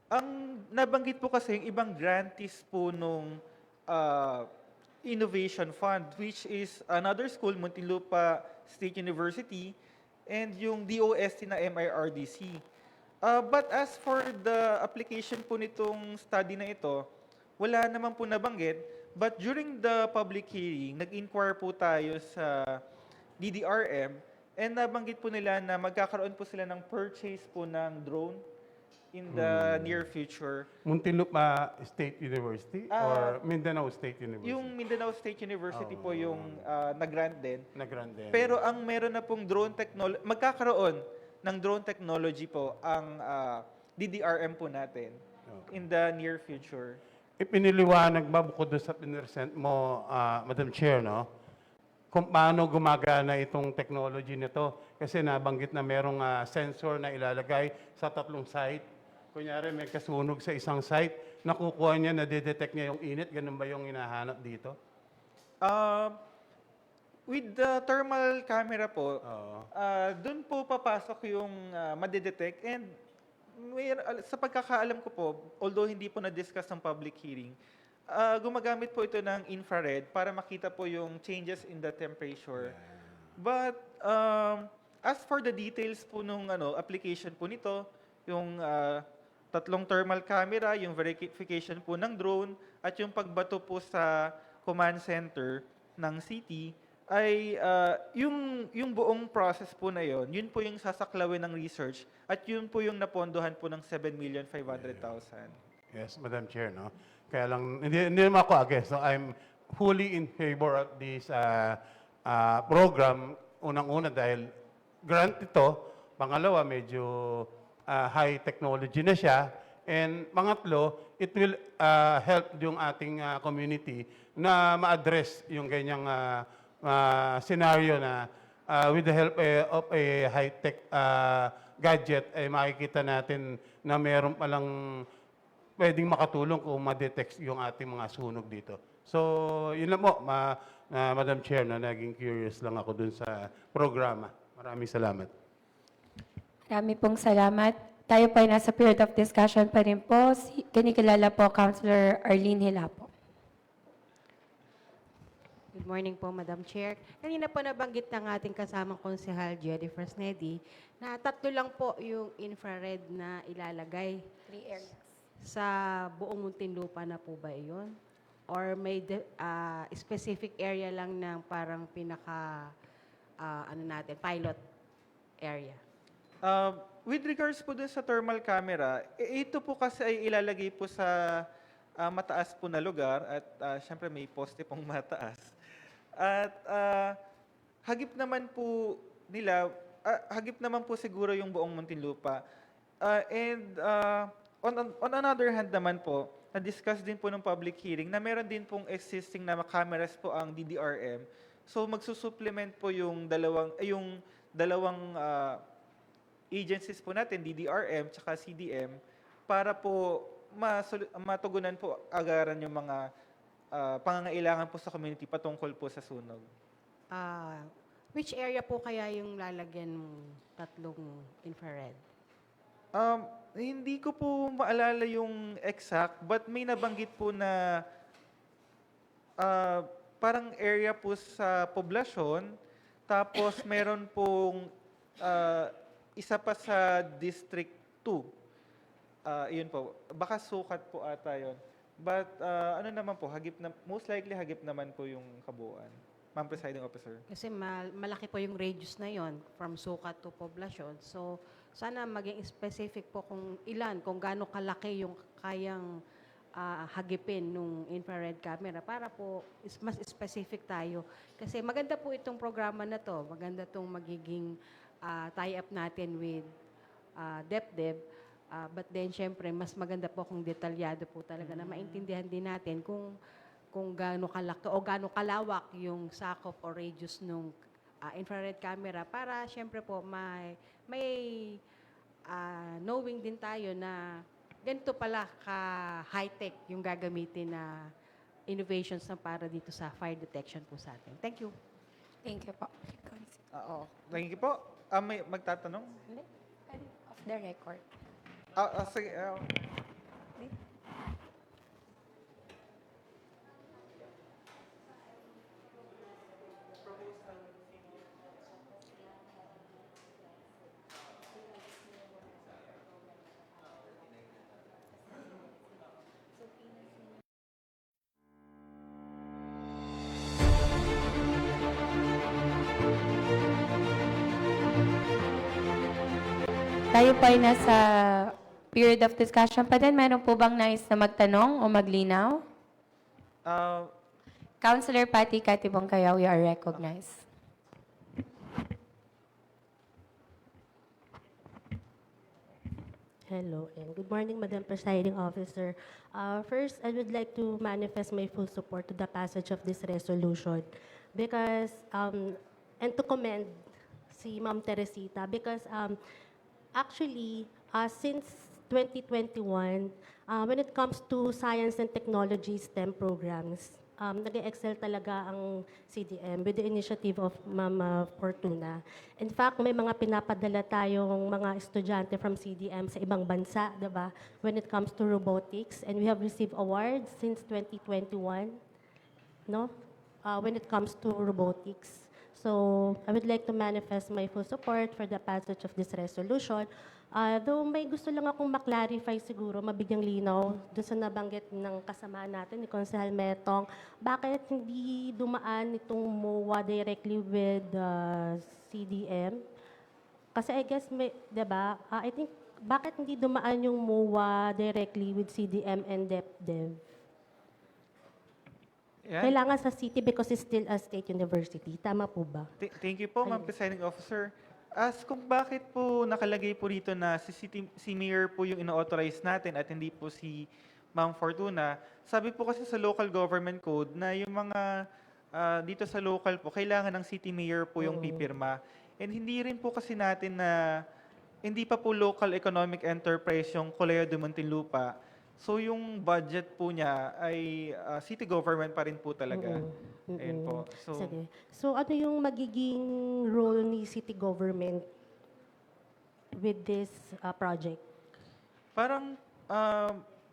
ang nabanggit po kasi yung ibang grantees po nung Innovation Fund, which is another school, Muntinlupa State University, and yung DOST na MIRDC. But as for the application po nitong study na ito, wala naman po nabanggit. But during the public hearing, nag-inquire po tayo sa DDRM and nabanggit po nila na magkakaroon po sila ng purchase po ng drone in the near future. Muntinlupa State University or Mindanao State University? Yung Mindanao State University po yung nag-grant din. Nag-grant din. Pero ang meron na pong drone technology, magkakaroon ng drone technology po ang DDRM po natin in the near future. Ipiniliwanag ba bukod doon sa pinresent mo, Madam Chair, no? Kung paano gumagana itong technology nito? Kasi nabanggit na merong sensor na ilalagay sa 3 site. Kunyari may kasunog sa isang site, nakukuha niya, nadidetect niya yung init. Ganun ba yung hinahanap dito? With the thermal camera po, Oo. doon po papasok yung madidetect and sa pagkakaalam ko po, although hindi po na-discuss ng public hearing, gumagamit po ito ng infrared para makita po yung changes in the temperature. But as for the details po nung application po nito, yung 3 thermal camera, yung verification po ng drone, at yung pagbato po sa command center ng city, ay yung buong process po na yun po yung sasaklawin ng research at yun po yung napondohan po ng 7,500,000. Yes, Madam Chair, no? Kaya lang, hindi naman ako against. So I'm fully in favor of this program. Unang-una dahil grant ito. Pangalawa, medyo high technology na siya. And pangatlo, it will help yung ating community na ma-address yung ganyang scenario na with the help of a high-tech gadget, ay makikita natin na meron palang pwedeng makatulong kung ma-detect yung ating mga sunog dito. So, yun lang po, Madam Chair, na naging curious lang ako dun sa programa. Maraming salamat. Marami pong salamat. Tayo po ay nasa period of discussion pa rin po. Kinikilala po, Councilor Arlene Hilapo. Good morning po, Madam Chair. Kanina po nabanggit ng ating kasamang konsehal, Jedi Fresnedi, na 3 lang po yung infrared na ilalagay 3 areas. sa buong Muntinlupa na po ba iyon? Or may specific area lang ng parang pinaka, pilot area? With regards po dun sa thermal camera, ito po kasi ay ilalagay po sa mataas po na lugar at syempre may poste pong mataas. At hagip naman po siguro yung buong Muntinlupa. On another hand naman po, na-discuss din po ng public hearing na meron din pong existing na cameras po ang DDRM. So magsusupplement po yung dalawang agencies po natin, DDRM tsaka CDM, para po matugunan po agaran yung mga pangangailangan po sa community patungkol po sa sunog. Which area po kaya yung lalagyan ng tatlong infrared? Hindi ko po maalala yung exact, but may nabanggit po na parang area po sa poblasyon, tapos meron pong isa pa sa District 2. Yun po, baka sukat po ata yun. But ano naman po, most likely hagip naman po yung kabuuan. Ma'am Presiding Officer. Kasi malaki po yung radius na yon from sukat to poblasyon. So, sana maging specific po kung ilan, kung gaano kalaki yung kayang hagipin nung infrared camera para po mas specific tayo. Kasi maganda po itong programa na to. Maganda itong magiging tie-up natin with DepDev. But then, syempre, mas maganda po kung detalyado po talaga na maintindihan din natin kung gaano kalaki o gaano kalawak yung sakop o radius nung infrared camera para syempre po may knowing din tayo na ganito pala ka-high-tech yung gagamitin na innovations na para dito sa fire detection po sa atin. Thank you. Thank you po. Oo. Thank you po. May magtatanong? Hindi. Off the record. Sige. Tayo po ay nasa period of discussion pa din. Meron po bang nais na magtanong o maglinaw? Councilor Patty Katibong Kayaw, you are recognized. Hello, and good morning, Madam Presiding Officer. First, I would like to manifest my full support to the passage of this resolution because, and to commend si Ma'am Teresita because actually, since 2021, when it comes to science and technology STEM programs, nag-excel talaga ang CDM with the initiative of Ma'am Fortuna. In fact, may mga pinapadala tayong mga estudyante from CDM sa ibang bansa, diba? When it comes to robotics, and we have received awards since 2021, no? When it comes to robotics. So, I would like to manifest my full support for the passage of this resolution. Though may gusto lang akong maklarify siguro, mabigyang linaw doon sa nabanggit ng kasama natin ni Consehal Metong, bakit hindi dumaan itong MOA directly with CDM? Kasi I guess, diba, I think, bakit hindi dumaan yung MOA directly with CDM and DepDev? Yan. Kailangan sa city because it's still a state university. Tama po ba? Thank you po, Ma'am Presiding Officer. As kung bakit po nakalagay po rito na si Mayor po yung ino-authorize natin at hindi po si Ma'am Fortuna, sabi po kasi sa local government code na yung mga dito sa local po, kailangan ng city mayor po yung pipirma. And hindi rin po kasi natin na, hindi pa po local economic enterprise yung Colegio de Muntinlupa. So yung budget po niya ay city government pa rin po talaga. Ayun po. So, Sige. So ano yung magiging role ni city government with this project? parang,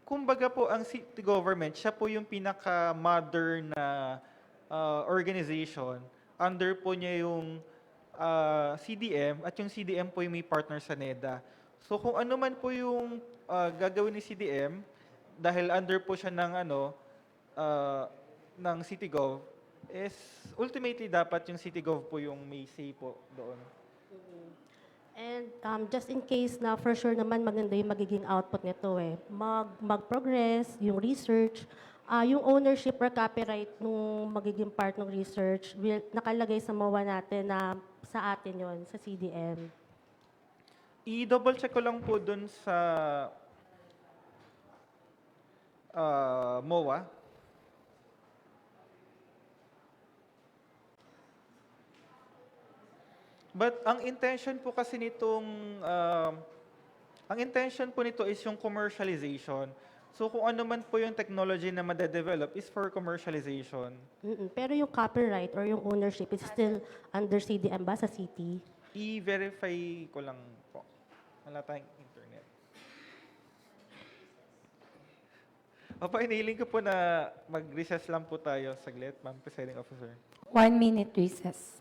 kumbaga po ang city government, siya po yung pinaka-mother na organization. Under po niya yung CDM at yung CDM po yung may partner sa NEDA. So kung ano man po yung gagawin ni CDM, dahil under po siya ng ng CityGov, is ultimately dapat yung CityGov po yung may say po doon. And just in case na for sure naman maganda yung magiging output nito mag-progress, yung research, yung ownership or copyright nung magiging part ng research, nakalagay sa MOA natin na sa atin yon sa CDM. I-double check ko lang po doon sa MOA. But ang intention po kasi nitong, ang intention po nito is yung commercialization. So kung ano man po yung technology na madedevelop is for commercialization. Pero yung copyright or yung ownership is still under CDM ba sa city? I-verify ko lang po. Wala tayong internet. Opo, iniling ko po na mag-recess lang po tayo saglit, Ma'am Presiding Officer. 1 minute recess.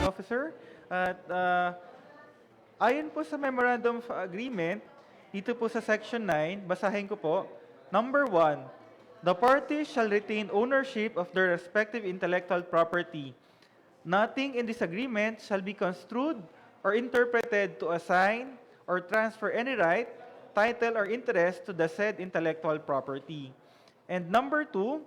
Officer. At ayon po sa Memorandum of Agreement, dito po sa Section 9, basahin ko po. Number 1, the parties shall retain ownership of their respective intellectual property. Nothing in this agreement shall be construed or interpreted to assign or transfer any right, title, or interest to the said intellectual property. And number 2,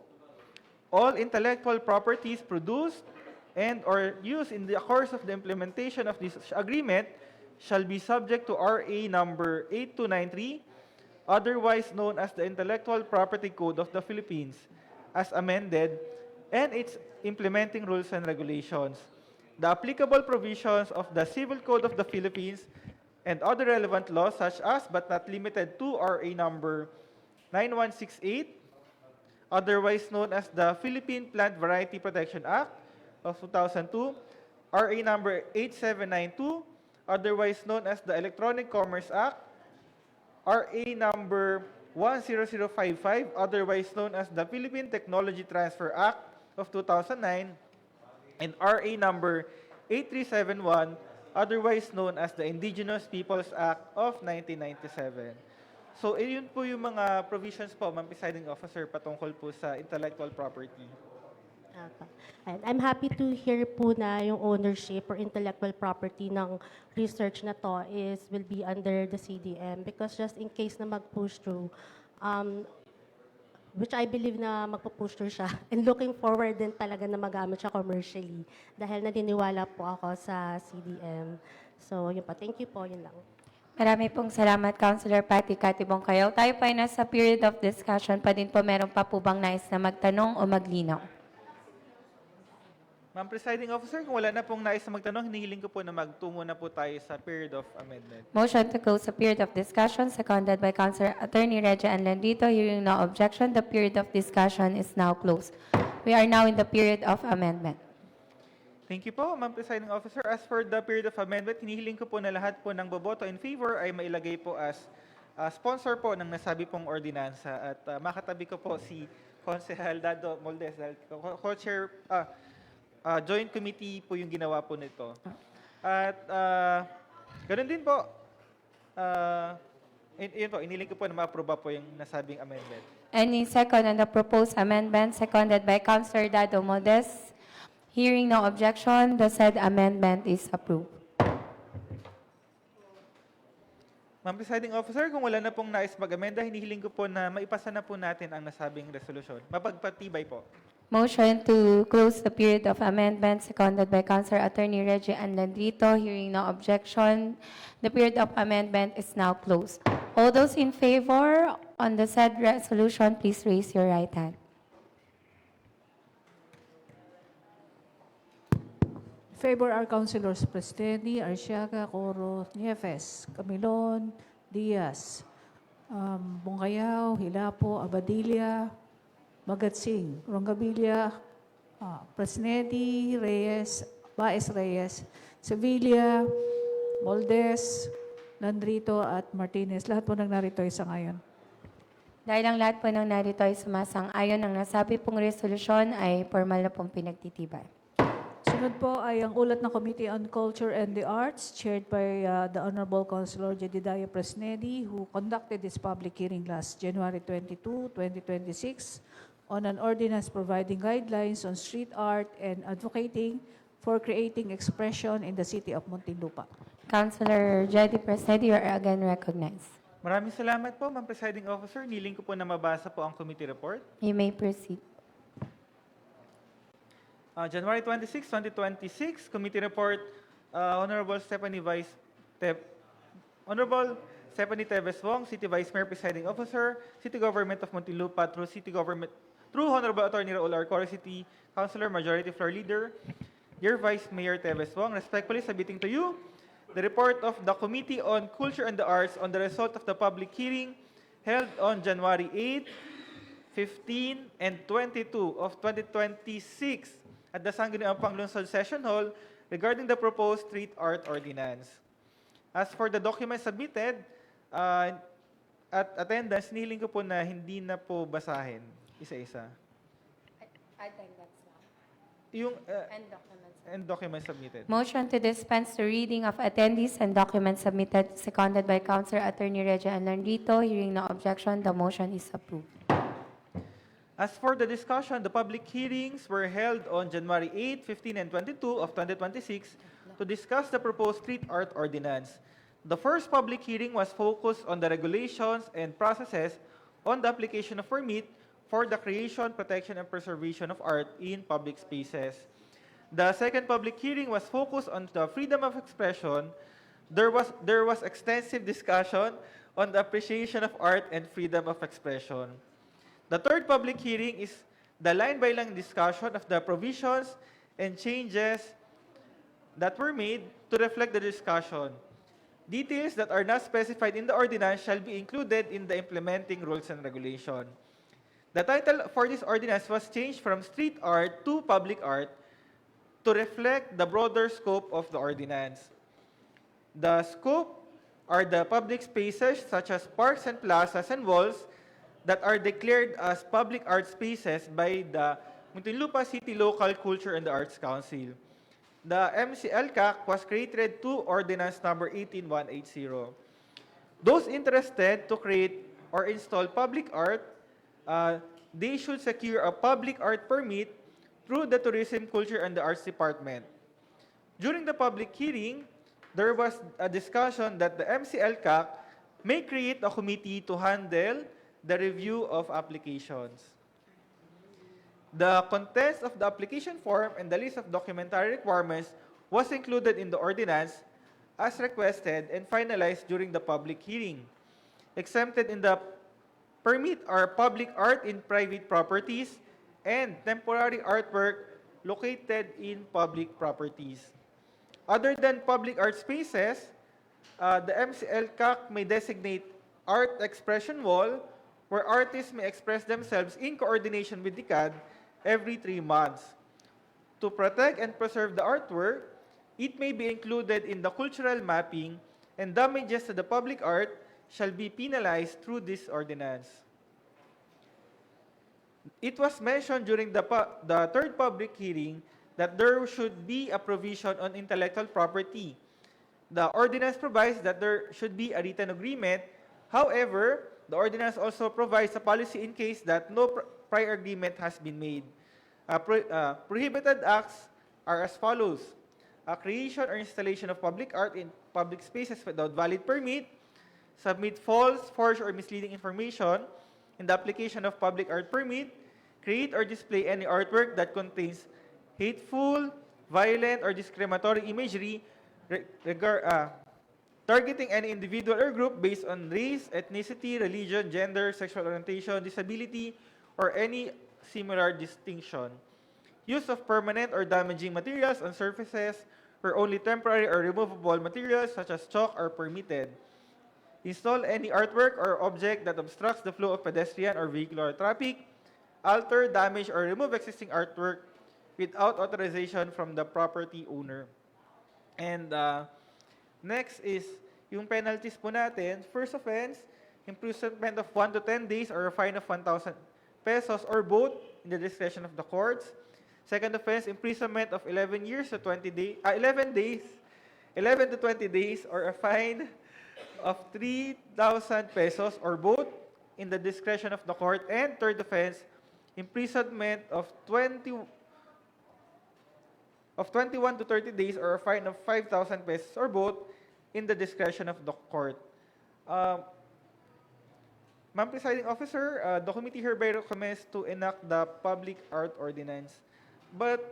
all intellectual properties produced and or used in the course of the implementation of this agreement shall be subject to RA number 8293, otherwise known as the Intellectual Property Code of the Philippines, as amended and its implementing rules and regulations, the applicable provisions of the Civil Code of the Philippines, and other relevant laws such as, but not limited to, RA number 9168, otherwise known as the Philippine Plant Variety Protection Act of 2002, RA number 8792, otherwise known as the Electronic Commerce Act, RA number 10055, otherwise known as the Philippine Technology Transfer Act of 2009, and RA number 8371, otherwise known as the Indigenous Peoples Act of 1997. So, yun po yung mga provisions po, Ma'am Presiding Officer, patungkol po sa intellectual property. Apa. And I'm happy to hear po na yung ownership or intellectual property ng research na to will be under the CDM because just in case na mag-push through, which I believe na magpo-push through siya and looking forward din talaga na magamit siya commercially dahil naniniwala po ako sa CDM. So, yun pa. Thank you po. Yun lang. Marami pong salamat, Councilor Patty Catibong Kayaw. Tayo pa ay nasa period of discussion pa din po. Meron pa po bang nais na magtanong o maglinaw? Ma'am Presiding Officer, kung wala na pong nais na magtanong, hinihiling ko po na magtungo na po tayo sa period of amendment. Motion to close the period of discussion, seconded by Councilor Attorney Reggie Anlandito. Hearing no objection, the period of discussion is now closed. We are now in the period of amendment. Thank you po, Ma'am Presiding Officer. As for the period of amendment, hinihiling ko po na lahat po ng boboto in favor ay mailagay po as sponsor po ng nasabi pong ordinansa. At makatabi ko po si Consehal Dado Moldes, co-chair, joint committee po yung ginawa po nito. At ganun din po, yun po, iniling ko po na ma-approve po yung nasabing amendment. Any second on the proposed amendment, seconded by Councilor Dado Moldes. Hearing no objection, the said amendment is approved. Ma'am Presiding Officer, kung wala na pong nais mag-amenda, hinihiling ko po na maipasa na po natin ang nasabing resolusyon. Mapagpatibay po. Motion to close the period of amendment, seconded by Councilor Attorney Reggie Anlandito. Hearing no objection, the period of amendment is now closed. All those in favor on the said resolution, please raise your right hand. Favor are Councilors Presteni, Arsiaga, Coro, Nieves, Camilon, Diaz, Bongayao, Hilapo, Abadilla, Magatsing, Rongabilia, Presnedi, Reyes, Baez Reyes, Sevilla, Moldes, Landrito at Martinez. Lahat po nang narito ay sa ngayon. Dahil ang lahat po ng narito ay sumasang-ayon, ang nasabi pong resolusyon ay formal na pong pinagtitibay. Sunod po ay ang ulat ng Committee on Culture and the Arts, chaired by the Honorable Councilor Jedediah Presnedi, who conducted this public hearing last January 22, 2026, on an ordinance providing guidelines on street art and advocating for creating expression in the city of Muntinlupa. Councilor Jedi Presnedi, you are again recognized. Maraming salamat po, Ma'am Presiding Officer. Niling ko po na mabasa po ang committee report. You may proceed. January 26, 2026, committee report, Honorable Stephanie Teves Wong, City Vice Mayor, Presiding Officer, City Government of Muntinlupa through Honorable Attorney Raul Arcora, City Councilor, Majority Floor Leader, Dear Vice Mayor Teves Wong, respectfully submitting to you the report of the Committee on Culture and the Arts on the result of the public hearing held on January 8, 15, and 22 of 2026 at the Sangguniang Panglungsod Session Hall regarding the proposed street art ordinance. As for the documents submitted at attendance, nihiling ko po na hindi na po basahin isa-isa. Yung and documents submitted. Motion to dispense the reading of attendees and documents submitted, seconded by Councilor Attorney Reggie Anlandito. Hearing no objection, the motion is approved. As for the discussion, the public hearings were held on January 8, 15, and 22 of 2026 to discuss the proposed street art ordinance. The first public hearing was focused on the regulations and processes on the application of permit for the creation, protection, and preservation of art in public spaces. The second public hearing was focused on the freedom of expression. There was extensive discussion on the appreciation of art and freedom of expression. The third public hearing is the line-by-line discussion of the provisions and changes that were made to reflect the discussion. Details that are not specified in the ordinance shall be included in the implementing rules and regulation. The title for this ordinance was changed from street art to public art to reflect the broader scope of the ordinance. The scope are the public spaces such as parks and plazas and malls that are declared as public art spaces by the Muntinlupa City Local Culture and the Arts Council. The MCLCAC was created to Ordinance Number 18180. Those interested to create or install public art, they should secure a public art permit through the Tourism, Culture, and the Arts Department. During the public hearing, there was a discussion that the MCLCAC may create a committee to handle the review of applications. The contents of the application form and the list of documentary requirements was included in the ordinance as requested and finalized during the public hearing. Exempted in the permit are public art in private properties and temporary artwork located in public properties. Other than public art spaces, the MCLCAC may designate art expression wall where artists may express themselves in coordination with the CAD every 3 months. To protect and preserve the artwork, it may be included in the cultural mapping, and damages to the public art shall be penalized through this ordinance. It was mentioned during the third public hearing that there should be a provision on intellectual property. The ordinance provides that there should be a written agreement. However, the ordinance also provides a policy in case that no prior agreement has been made. Prohibited acts are as follows: creation or installation of public art in public spaces without valid permit, submit false, forged, or misleading information in the application of public art permit, create or display any artwork that contains hateful, violent, or discriminatory imagery targeting any individual or group based on race, ethnicity, religion, gender, sexual orientation, disability, or any similar distinction. Use of permanent or damaging materials on surfaces where only temporary or removable materials such as chalk are permitted. Install any artwork or object that obstructs the flow of pedestrian or vehicular traffic. Alter, damage, or remove existing artwork without authorization from the property owner. And next is yung penalties po natin. First offense, imprisonment of 1 to 10 days or a fine of 1,000 pesos or both in the discretion of the courts. Second offense, imprisonment of 11 to 20 days or a fine of 3,000 pesos or both in the discretion of the court. And third offense, imprisonment of 21 to 30 days or a fine of 5,000 pesos or both in the discretion of the court. Ma'am Presiding Officer, the committee hereby recommends to enact the Public Art Ordinance. But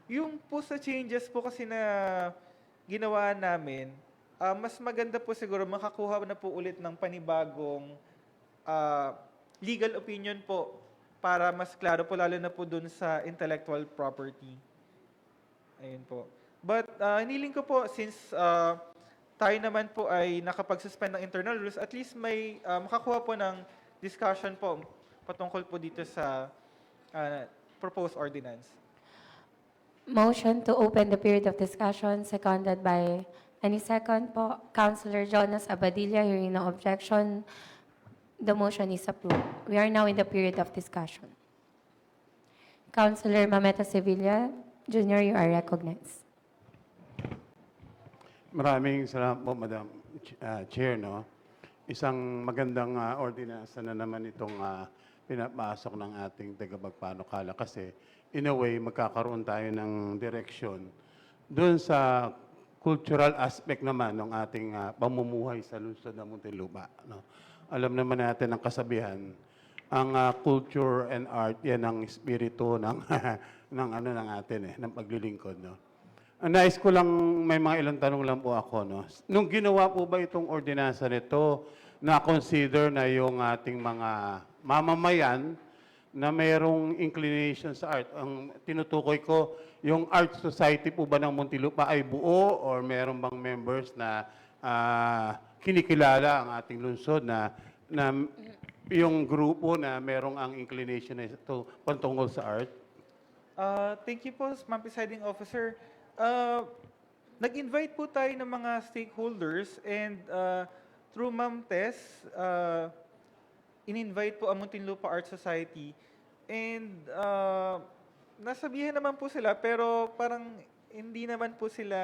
yung po sa changes po kasi na ginawa namin, mas maganda po siguro makakuha na po ulit ng panibagong legal opinion po para mas klaro po lalo na po dun sa intellectual property. Ayun po. But hiniling ko po since tayo naman po ay nakapag-suspend ng internal rules, at least may makakuha po ng discussion po patungkol po dito sa proposed ordinance. Motion to open the period of discussion, seconded by, any second po, Councilor Jonas Abadilla. Hearing no objection, the motion is approved. We are now in the period of discussion. Councilor Mameta Sevilla, Jr., you are recognized. Maraming salamat po, Madam Chair. No? Isang magandang ordinance na naman itong pinapasok ng ating tagapagpanukala kasi in a way, magkakaroon tayo ng direction doon sa cultural aspect naman ng ating pamumuhay sa lungsod ng Muntinlupa. No? Alam naman natin ang kasabihan, ang culture and art, yan ang espiritu ng, ng atin, ng paglilingkod. No? Nais ko lang, may mga ilang tanong lang po ako. No? Nung ginawa po ba itong ordinansa nito, na-consider na yung ating mga mamamayan na mayroong inclination sa art. Ang tinutukoy ko, yung art society po ba ng Muntinlupa ay buo or meron bang members na kinikilala ang ating lungsod na yung grupo na merong ang inclination na ito pantungkol sa art? Thank you po, Ma'am Presiding Officer. Nag-invite po tayo ng mga stakeholders and through Ma'am Tess, in-invite po ang Muntinlupa Art Society and nasabihan naman po sila pero parang hindi naman po sila...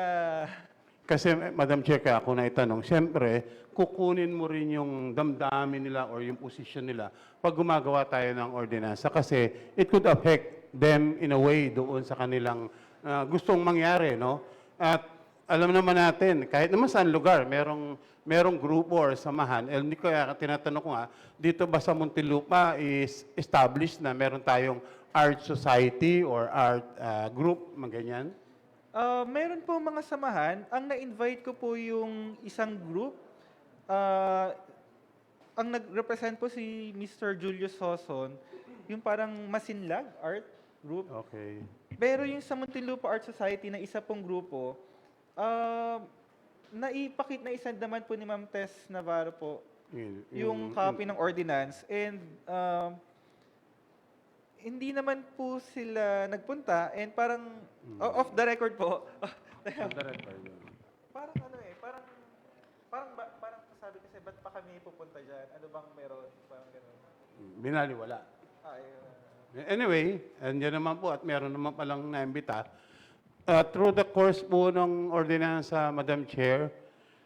Kasi, Madam Chair, kaya ako naitanong, siyempre, kukunin mo rin yung damdamin nila or yung posisyon nila pag gumagawa tayo ng ordinansa kasi it could affect them in a way doon sa kanilang gustong mangyari, no? At alam naman natin, kahit naman saan lugar, merong grupo or samahan. Hindi ko kaya tinatanong ko nga, dito ba sa Muntinlupa is established na meron tayong art society or art group, ganyan? Meron po mga samahan. Ang na-invite ko po yung isang group. Ang nag-represent po si Mr. Julius Soson, yung parang Masinlag Art Group. Okay. Pero yung sa Muntinlupa Art Society na isa pong grupo, naisend naman po ni Ma'am Tess Navarro po yung copy ng ordinance and hindi naman po sila nagpunta and parang off the record po. Parang parang sabi kasi ba't pa kami pupunta diyan? Ano bang meron? Parang gano'n. Binaliwala. Ay, Anyway, andyan naman po at meron naman palang naimbita. Through the course po ng ordinansa, Madam Chair,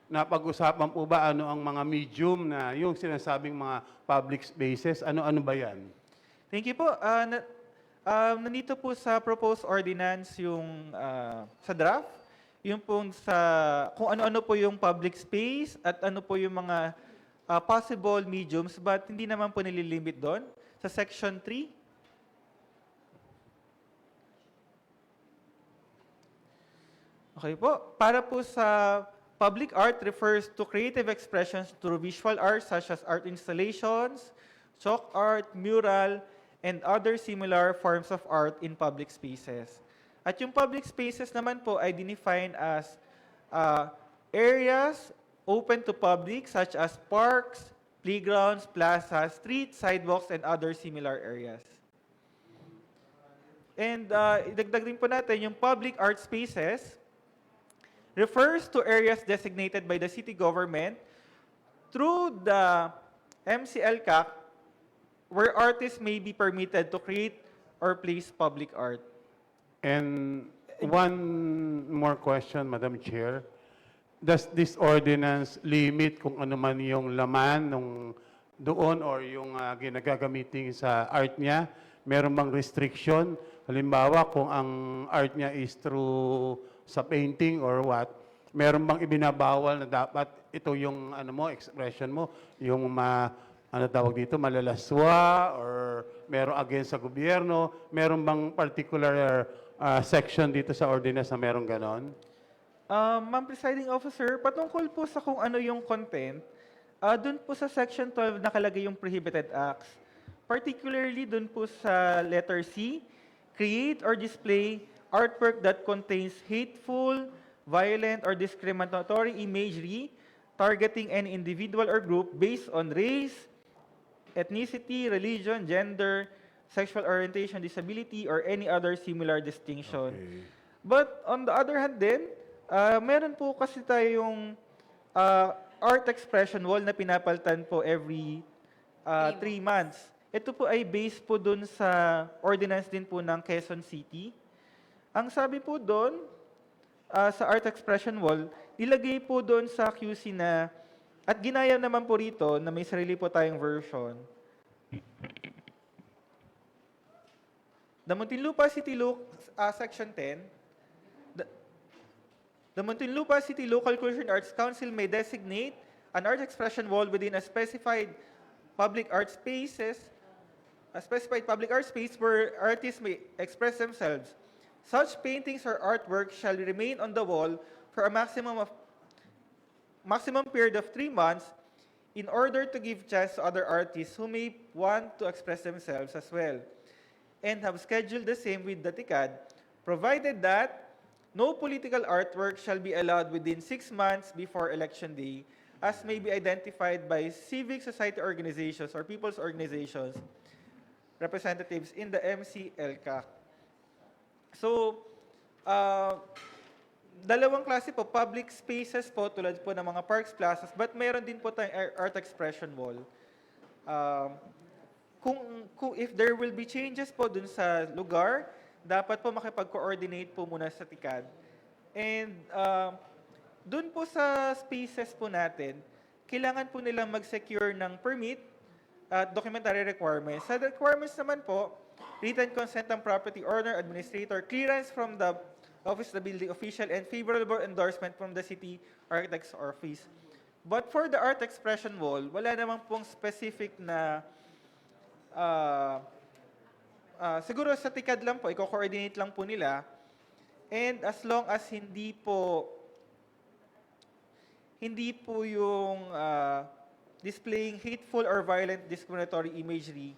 napag-usapan po ba ano ang mga medium na yung sinasabing mga public spaces? Ano-ano ba yan? thank you po. Nandito po sa proposed ordinance yung sa draft, yung po sa kung ano-ano po yung public space at ano po yung mga possible mediums but hindi naman po nililimit doon sa section 3. Okay po. Para po sa public art refers to creative expressions through visual arts such as art installations, chalk art, mural, and other similar forms of art in public spaces. At yung public spaces naman po ay defined as areas open to public such as parks, playgrounds, plazas, streets, sidewalks, and other similar areas. And idagdag rin po natin yung public art spaces refers to areas designated by the city government through the MCLCAC where artists may be permitted to create or place public art. And one more question, Madam Chair. Does this ordinance limit kung ano man yung laman nung doon or yung ginagagamitin sa art niya? Meron bang restriction? Halimbawa, kung ang art niya is through sa painting or what, meron bang ibinabawal na dapat ito yung ano mo, expression mo, yung ano tawag dito, malalaswa or meron against sa gobyerno, meron bang particular section dito sa ordinance na meron ganon? Ma'am Presiding Officer, patungkol po sa kung ano yung content, dun po sa Section 12 nakalagay yung prohibited acts. Particularly dun po sa letter C, create or display artwork that contains hateful, violent, or discriminatory imagery targeting any individual or group based on race, ethnicity, religion, gender, sexual orientation, disability, or any other similar distinction. Okay. But on the other hand din, meron po kasi tayong art expression wall na pinapalitan po every 3 months. Ito po ay based po dun sa ordinance din po ng Quezon City. Ang sabi po doon, sa art expression wall, nilagay po doon sa QC na, at ginaya naman po rito na may sarili po tayong version. The Muntinlupa City Section 10, the Muntinlupa City Local Culture and Arts Council may designate an art expression wall within a specified public art space where artists may express themselves. Such paintings or artwork shall remain on the wall for a maximum period of 3 months in order to give chance to other artists who may want to express themselves as well. and have scheduled the same with the TICAD, provided that no political artwork shall be allowed within 6 months before Election Day, as may be identified by civic society organizations or people's organizations representatives in the MCLCAC. So, dalawang klase po, public spaces po, tulad po ng mga parks, plazas, but mayroon din po tayong art expression wall. Kung if there will be changes po dun sa lugar, dapat po makipag-coordinate po muna sa TICAD. And dun po sa spaces po natin, kailangan po nilang mag-secure ng permit at documentary requirements. Sa requirements naman po, written consent ng property owner, administrator, clearance from the office of the building official, and favorable endorsement from the city architect's office. But for the art expression wall, wala naman pong specific na siguro sa TICAD lang po, i-coordinate lang po nila. And as long as hindi po yung displaying hateful or violent discriminatory imagery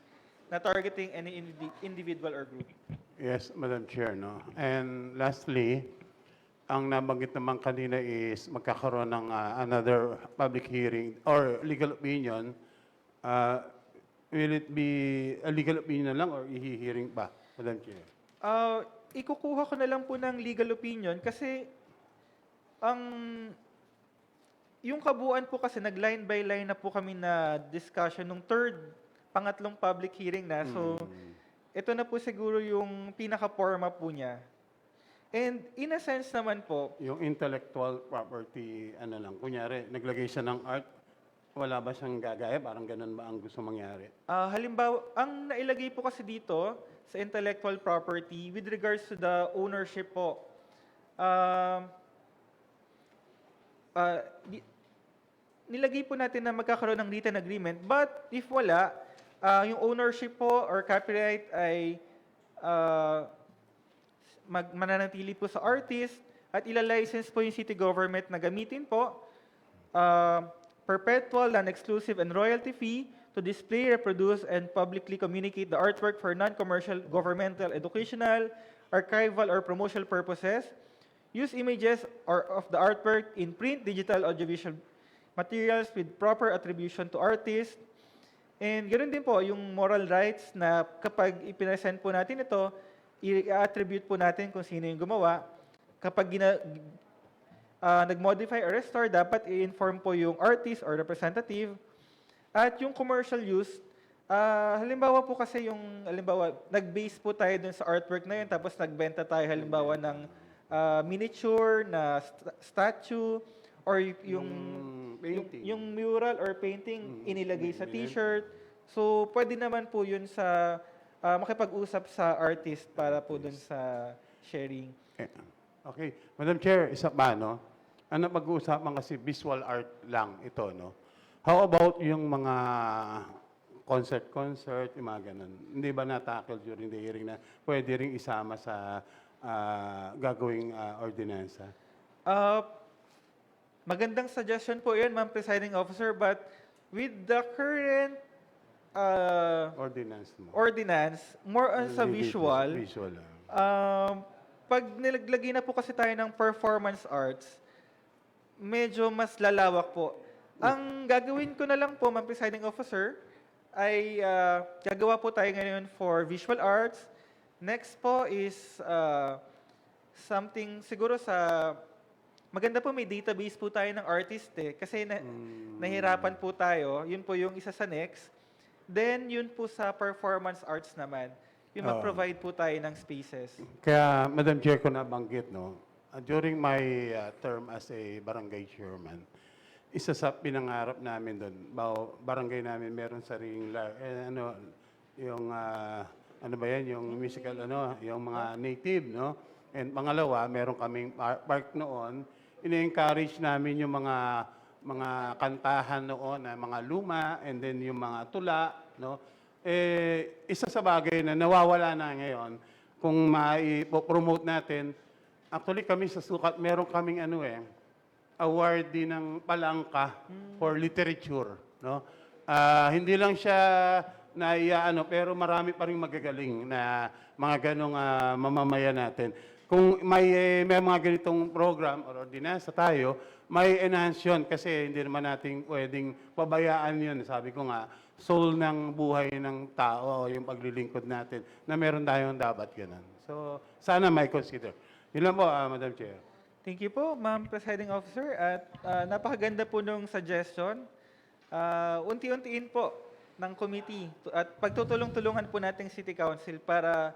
na targeting any individual or group. Yes, Madam Chair, no? And lastly, ang nabanggit naman kanina is magkakaroon ng another public hearing or legal opinion. Will it be a legal opinion na lang or i-hearing pa, Madam Chair? Ikukuha ko na lang po ng legal opinion kasi yung kabuuan po kasi nag-line by line na po kami na discussion nung pangatlong public hearing na. So, ito na po siguro yung pinaka-forma po niya. And in a sense naman po, Yung intellectual property, ano lang, kunyari, naglagay siya ng art, wala ba siyang gagaya? Parang ganun ba ang gusto mangyari? halimbawa, ang nailagay po kasi dito sa intellectual property with regards to the ownership po, nilagay po natin na magkakaroon ng written agreement, but if wala, yung ownership po or copyright ay mananatili po sa artist at ilalicense po yung city government na gamitin po perpetual, non-exclusive, and royalty fee to display, reproduce, and publicly communicate the artwork for non-commercial, governmental, educational, archival, or promotional purposes. Use images or of the artwork in print, digital, audiovisual materials with proper attribution to artists. And ganoon din po yung moral rights na kapag ipinesend po natin ito, i-attribute po natin kung sino yung gumawa. Kapag nag-modify or restore, dapat i-inform po yung artist or representative. At yung commercial use, halimbawa po kasi nag-base po tayo dun sa artwork na yun, tapos nagbenta tayo halimbawa ng miniature na statue, or yung mural or painting inilagay sa t-shirt. So, pwede naman po yun sa makipag-usap sa artist para po dun sa sharing. Okay. Madam Chair, isa pa, no? Ano pag-uusapan kasi visual art lang ito, no? How about yung mga concert, yung mga ganun? Hindi ba na-tackle during the hearing na pwede rin isama sa gagawing ordinansa? Magandang suggestion po yun, Ma'am Presiding Officer, but with the current ordinance, more on sa visual, pag nilaglagay na po kasi tayo ng performance arts, medyo mas lalawak po. Ang gagawin ko na lang po, Ma'am Presiding Officer, ay gagawa po tayo ngayon for visual arts. Next po is something siguro maganda po may database po tayo ng artist kasi nahirapan po tayo. Yun po yung isa sa next. Then yun po sa performance arts naman. Yung mag-provide po tayo ng spaces. Kaya, Madam Chair, ko nabanggit, no? During my term as a barangay chairman, isa sa pinangarap namin doon, barangay namin meron sariling yung musical, yung mga native, no? And pangalawa, meron kaming park noon. Ina-encourage namin yung mga kantahan noon na mga luma and then yung mga tula, no? Isa sa bagay na nawawala na ngayon, kung mai-promote natin, actually kami sa Sukat, meron kaming award din ng Palangka for literature, no? Hindi lang siya na pero marami pa rin magagaling na mga ganong mamamayan natin. Kung may mga ganitong program or ordinansa tayo, may enhance yun kasi hindi naman natin pwedeng pabayaan yun. Sabi ko nga, soul ng buhay ng tao, yung paglilingkod natin, na meron tayong dapat ganun. So, sana may consider. Yun lang po, Madam Chair. Thank you po, Ma'am Presiding Officer. At napakaganda po nung suggestion. Unti-untiin po ng committee at pagtutulong-tulungan po nating City Council para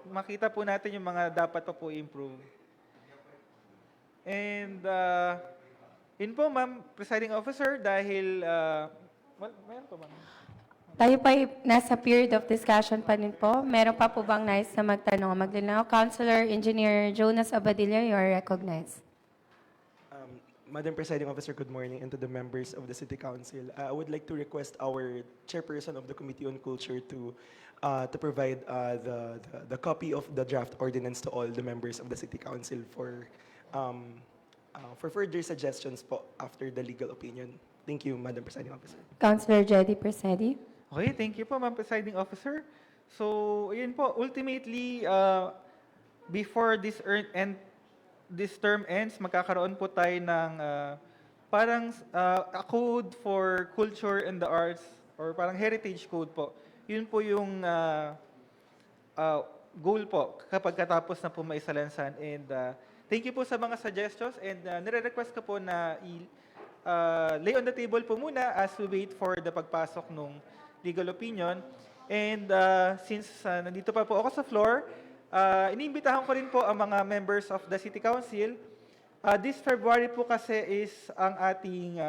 makita po natin yung mga dapat pa po improve. And yun po, Ma'am Presiding Officer, dahil mayroon po, Ma'am. Tayo pa nasa period of discussion pa din po. Meron pa po bang nais na magtanong o maglinaw? Councilor Engineer Jonas Abadilla, you are recognized. Madam Presiding Officer, good morning, and to the members of the City Council. I would like to request our chairperson of the Committee on Culture to provide the copy of the draft ordinance to all the members of the City Council for further suggestions po after the legal opinion. Thank you, Madam Presiding Officer. Councilor Jedy Persedy. Okay, thank you po, Ma'am Presiding Officer. So, yun po, ultimately, before this term ends, magkakaroon po tayo ng parang a code for culture and the arts or parang heritage code po. Yun po yung goal po kapag katapos na po maisalansan. And thank you po sa mga suggestions and nire-request ko po na lay on the table po muna as we wait for the pagpasok nung legal opinion. And since nandito pa po ako sa floor, iniimbitahan ko rin po ang mga members of the City Council. This February po kasi is ang ating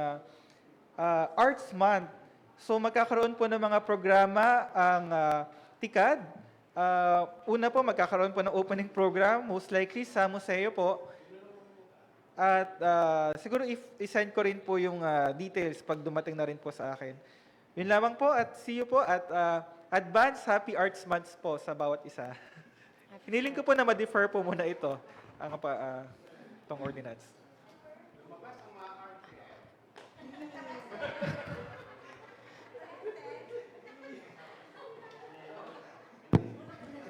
Arts Month. So magkakaroon po ng mga programa ang TICAD. Una po, magkakaroon po ng opening program, most likely sa museo po. At siguro i-send ko rin po yung details pag dumating na rin po sa akin. Yun lamang po at see you po at advance Happy Arts Month po sa bawat isa. Hiniling ko po na ma-defer po muna ito, itong ordinance.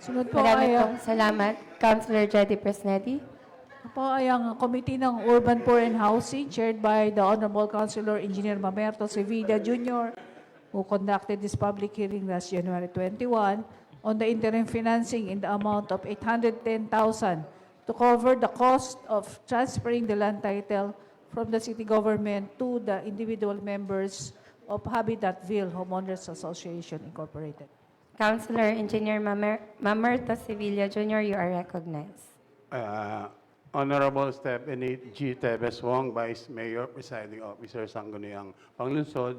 Sunod po Marami ay pong salamat. Councilor Jedy Persedy. ang Committee ng Urban Poor and Housing, chaired by the Honorable Councilor Engineer Mamerto Sevilla Jr., who conducted this public hearing last January 21 on the interim financing in the amount of 810,000 to cover the cost of transferring the land title from the city government to the individual members of Habitatville Homeowners Association Incorporated. Councilor Engineer Mamerto Sevilla Jr., you are recognized. Honorable Stephanie G. Tebes Wong, Vice Mayor, Presiding Officer, Sangguniang Panglungsod,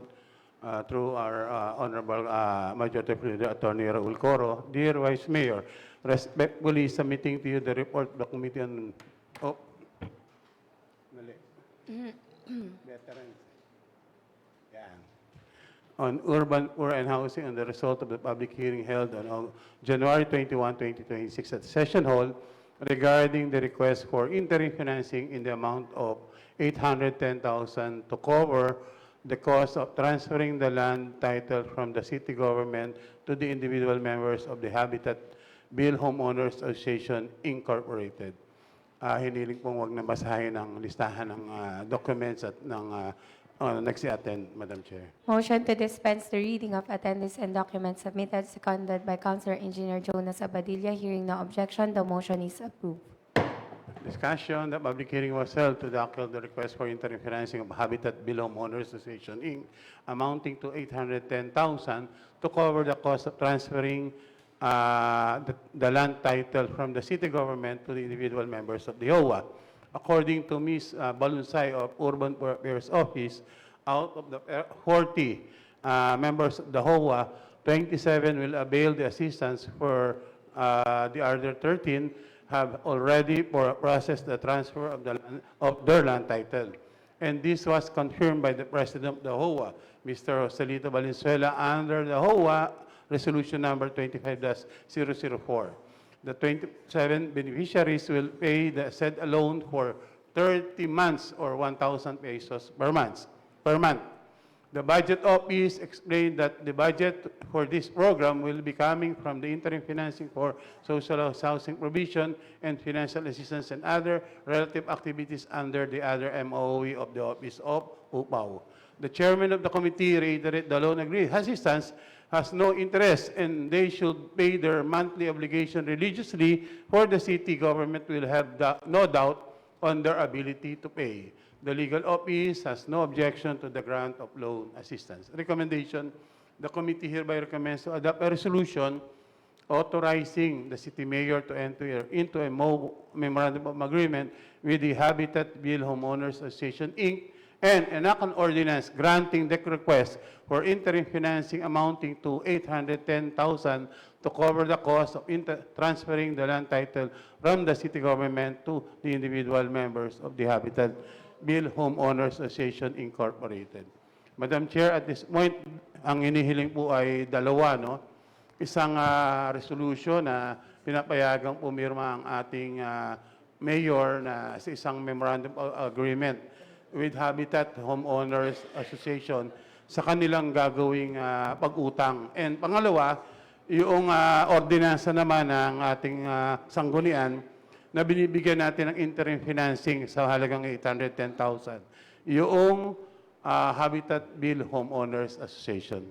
through our Honorable Majority Leader Attorney Raul Coro. Dear Vice Mayor, respectfully submitting to you the report of the Committee on Veterans. Yan. On urban poor and housing and the result of the public hearing held on January 21, 2026 at the Session Hall regarding the request for interim financing in the amount of 810,000 to cover the cost of transferring the land title from the city government to the individual members of the Habitatville Homeowners Association Incorporated. Hiniling pong wag na basahin ang listahan ng documents at ng nagsi-attend, Madam Chair. Motion to dispense the reading of attendance and documents submitted, seconded by Councilor Engineer Jonas Abadilla. Hearing no objection, the motion is approved. Discussion, the public hearing was held to tackle the request for interim financing of Habitatville Homeowners Association, Inc., amounting to 810,000 to cover the cost of transferring the land title from the city government to the individual members of the HOA. According to Ms. Balunsay of Urban Affairs Office, out of the 40 members of the HOA, 27 will avail the assistance for the other 13 have already processed the transfer of their land title. And this was confirmed by the President of the HOA, Mr. Joselito Valenzuela, under the HOA Resolution number 25-004. The 27 beneficiaries will pay the said loan for 30 months or 1,000 pesos per month. The Budget Office explained that the budget for this program will be coming from the interim financing for social housing provision and financial assistance and other relative activities under the other MOE of the Office of UPAW. The chairman of the committee reiterated the loan agreement assistance has no interest and they should pay their monthly obligation religiously, for the city government will have no doubt on their ability to pay. The legal office has no objection to the grant of loan assistance. Recommendation, the committee hereby recommends to adopt a resolution authorizing the city mayor to enter into a memorandum of agreement with the Habitat Bill Homeowners Association, Inc., and enact an ordinance granting the request for interim financing amounting to 810,000 to cover the cost of transferring the land title from the city government to the individual members of the Habitat Bill Homeowners Association Incorporated. Madam Chair, at this point, ang inihiling po ay dalawa, no? Isang resolution na pinapayagang pumirma ang ating mayor na sa isang memorandum of agreement with Habitat Homeowners Association sa kanilang gagawing pag-utang. And pangalawa, yung ordinansa naman ng ating sanggunian na binibigyan natin ng interim financing sa halagang 810,000. Yung Habitat Bill Homeowners Association.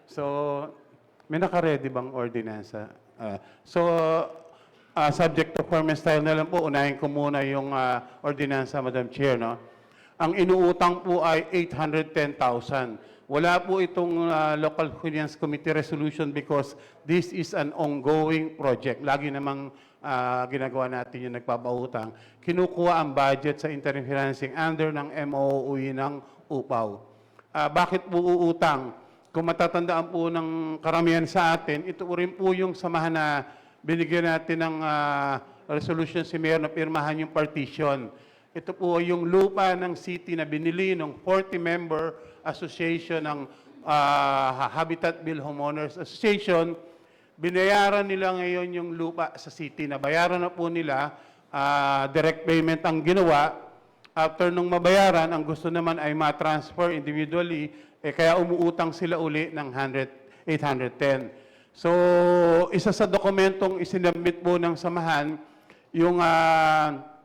So, may naka-ready bang ordinansa? Subject to form and style na lang po, unahin ko muna yung ordinansa, Madam Chair. No? Ang inuutang po ay 810,000. Wala po itong Local Finance Committee resolution because this is an ongoing project. Lagi namang ginagawa natin yung nagpapautang. Kinukuha ang budget sa interim financing under ng MOE ng UPAW. Bakit po uutang? Kung matatandaan po ng karamihan sa atin, ito rin po yung samahan na binigyan natin ng resolution si Mayor na pirmahan yung partition. Ito po yung lupa ng city na binili ng 40-member association ng Habitat Bill Homeowners Association. Binayaran nila ngayon yung lupa sa city. Nabayaran na po nila, direct payment ang ginawa. After nung mabayaran, ang gusto naman ay ma-transfer individually, kaya umuutang sila uli ng 810. So, isa sa dokumentong isinabit po ng samahan, yung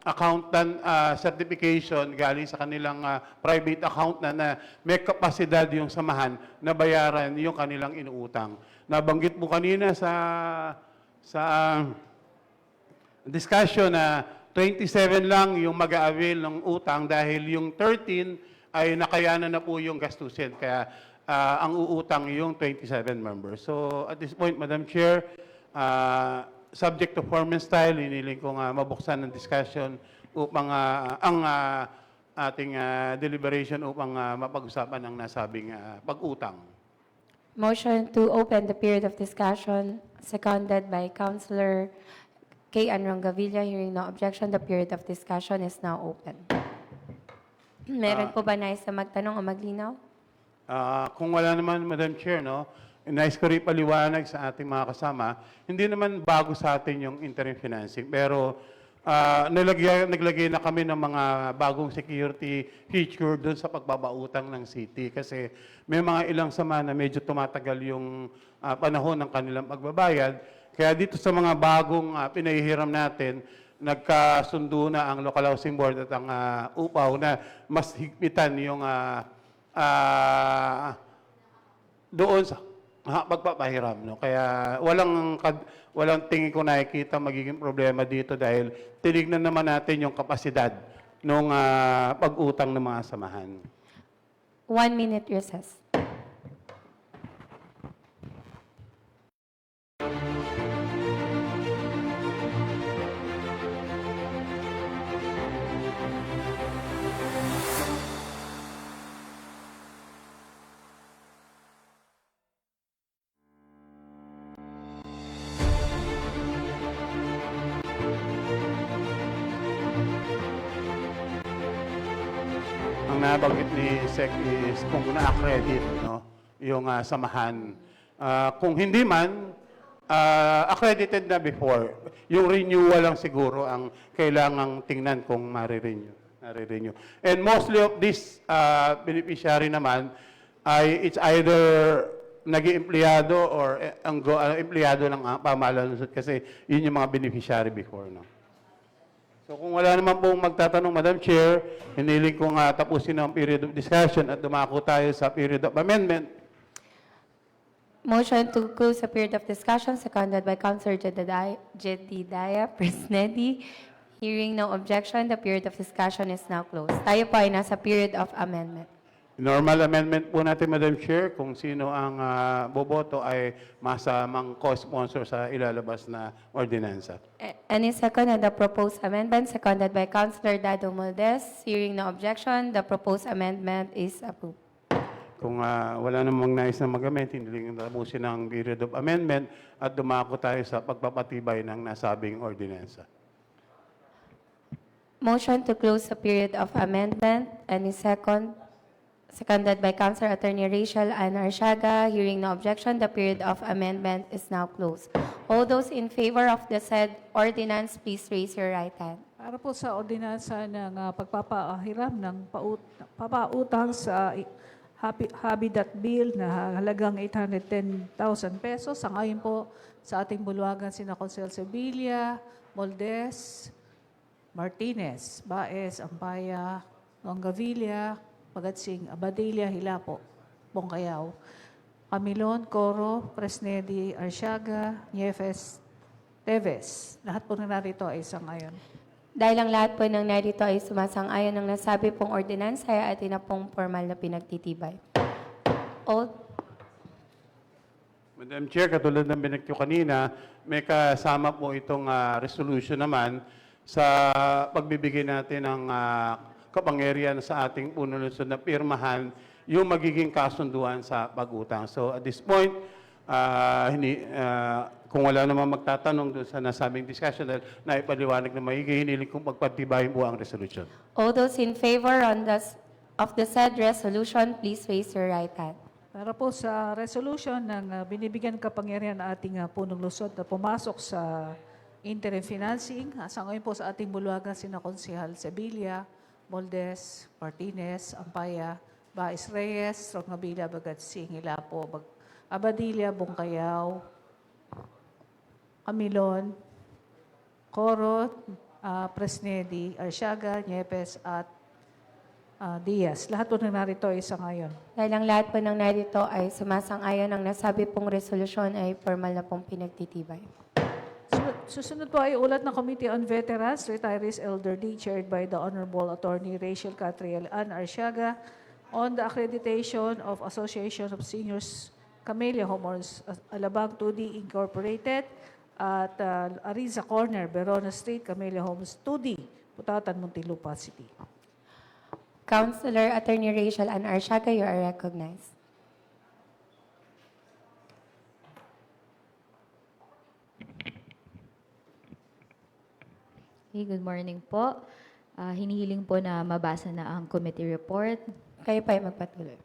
accountant certification galing sa kanilang private account na may kapasidad yung samahan na bayaran yung kanilang inuutang. Nabanggit po kanina sa discussion na 27 lang yung mag-a-avail ng utang dahil yung 13 ay nakayanan na po yung gastusin. Kaya ang uutang yung 27 members. So at this point, Madam Chair, subject to form and style, hiniling ko nga mabuksan ng discussion upang ang ating deliberation upang mapag-usapan ang nasabing pag-utang. Motion to open the period of discussion, seconded by Councilor K. Anrongavilla. Hearing no objection, the period of discussion is now open. Meron po ba nais na magtanong o maglinaw? Kung wala naman, Madam Chair, no, nais ko rin paliwanag sa ating mga kasama, hindi naman bago sa atin yung interim financing, pero naglagay na kami ng mga bagong security feature doon sa pagbabautang ng city kasi may mga ilang sama na medyo tumatagal yung panahon ng kanilang pagbabayad. Kaya dito sa mga bagong pinahihiram natin, nagkasundo na ang Local Housing Board at ang UPAW na mas higpitan yung doon sa pagpapahiram. No? Kaya walang tingin ko nakikita magiging problema dito dahil tinignan naman natin yung kapasidad ng pag-utang ng mga samahan. 1 minute recess. Ang nabanggit ni SEC is kung na-accredit, no, yung samahan. Kung hindi man, accredited na before. Yung renewal lang siguro ang kailangang tingnan kung marirenew. nare-renew. And mostly of this beneficiary naman ay it's either naging empleyado or empleyado ng pamahalaan kasi yun yung mga beneficiary before. No? So kung wala naman pong magtatanong, Madam Chair, hiniling kong tapusin ang period of discussion at dumako tayo sa period of amendment. Motion to close the period of discussion, seconded by Councilor Jedediah Presnedi. Hearing no objection, the period of discussion is now closed. Tayo po ay nasa period of amendment. Normal amendment po natin, Madam Chair, kung sino ang boboto ay masamang co-sponsor sa ilalabas na ordinansa. Any second on the proposed amendment, seconded by Councilor Dado Moldes. Hearing no objection, the proposed amendment is approved. Kung wala namang nais na mag-amend, hindi lang tapusin ang period of amendment at dumako tayo sa pagpapatibay ng nasabing ordinansa. Motion to close the period of amendment. Any second? Seconded by Councilor Attorney Rachel Ann Arsiaga. Hearing no objection, the period of amendment is now closed. All those in favor of the said ordinance, please raise your right hand. Para po sa ordinansa ng pagpapahiram ng papautang sa Habitat Bill na halagang 810,000 pesos. Sangayon po sa ating bulwagan sina Consel Sevilla, Moldes, Martinez, Baez, Ampaya, Longavilla, Pagatsing, Abadilla, Hilapo, Bongkayaw, Camilon, Coro, Presnedi, Arsiaga, Niefes, Teves. Lahat po na narito ay sangayon. Dahil ang lahat po ng narito ay sumasang-ayon ng nasabi pong ordinansa ay atin na pong formal na pinagtitibay. All Madam Chair, katulad ng binagyo kanina, may kasama po itong resolution naman sa pagbibigay natin ng kapangyarihan sa ating punulunsod na pirmahan yung magiging kasunduan sa pag-utang. So at this point, kung wala namang magtatanong doon sa nasabing discussion dahil naipaliwanag na maigi, hiniling kong pagpatibayin po ang resolution. All those in favor of the said resolution, please raise your right hand. Para po sa resolution ng binibigyan kapangyarihan ng ating punong lungsod na pumasok sa interim financing, sa ngayon po sa ating bulwagan sina Konsehal Sevilla, Moldes, Martinez, Ampaya, Baez Reyes, Rongabila, Bagatsing, Hilapo, Abadilla, Bongkayaw, Camilon, Coro, Presnedi, Arsiaga, Niepes, at Diaz. Lahat po na narito ay isa ngayon. Dahil ang lahat po ng narito ay sumasang-ayon ang nasabi pong resolusyon ay formal na pong pinagtitibay. Susunod po ay ulat ng Committee on Veterans, Retirees, Elderly, chaired by the Honorable Attorney Rachel Catriel Ann Arsiaga, on the accreditation of Association of Seniors Camellia Homes Alabang 2D Incorporated at Ariza Corner, Verona Street, Camellia Homes 2D, Putatan, Muntinlupa City. Councilor Attorney Rachel Ann Arsiaga, you are recognized. Hey, good morning po. Hinihiling po na mabasa na ang committee report. Kayo pa ay magpatuloy.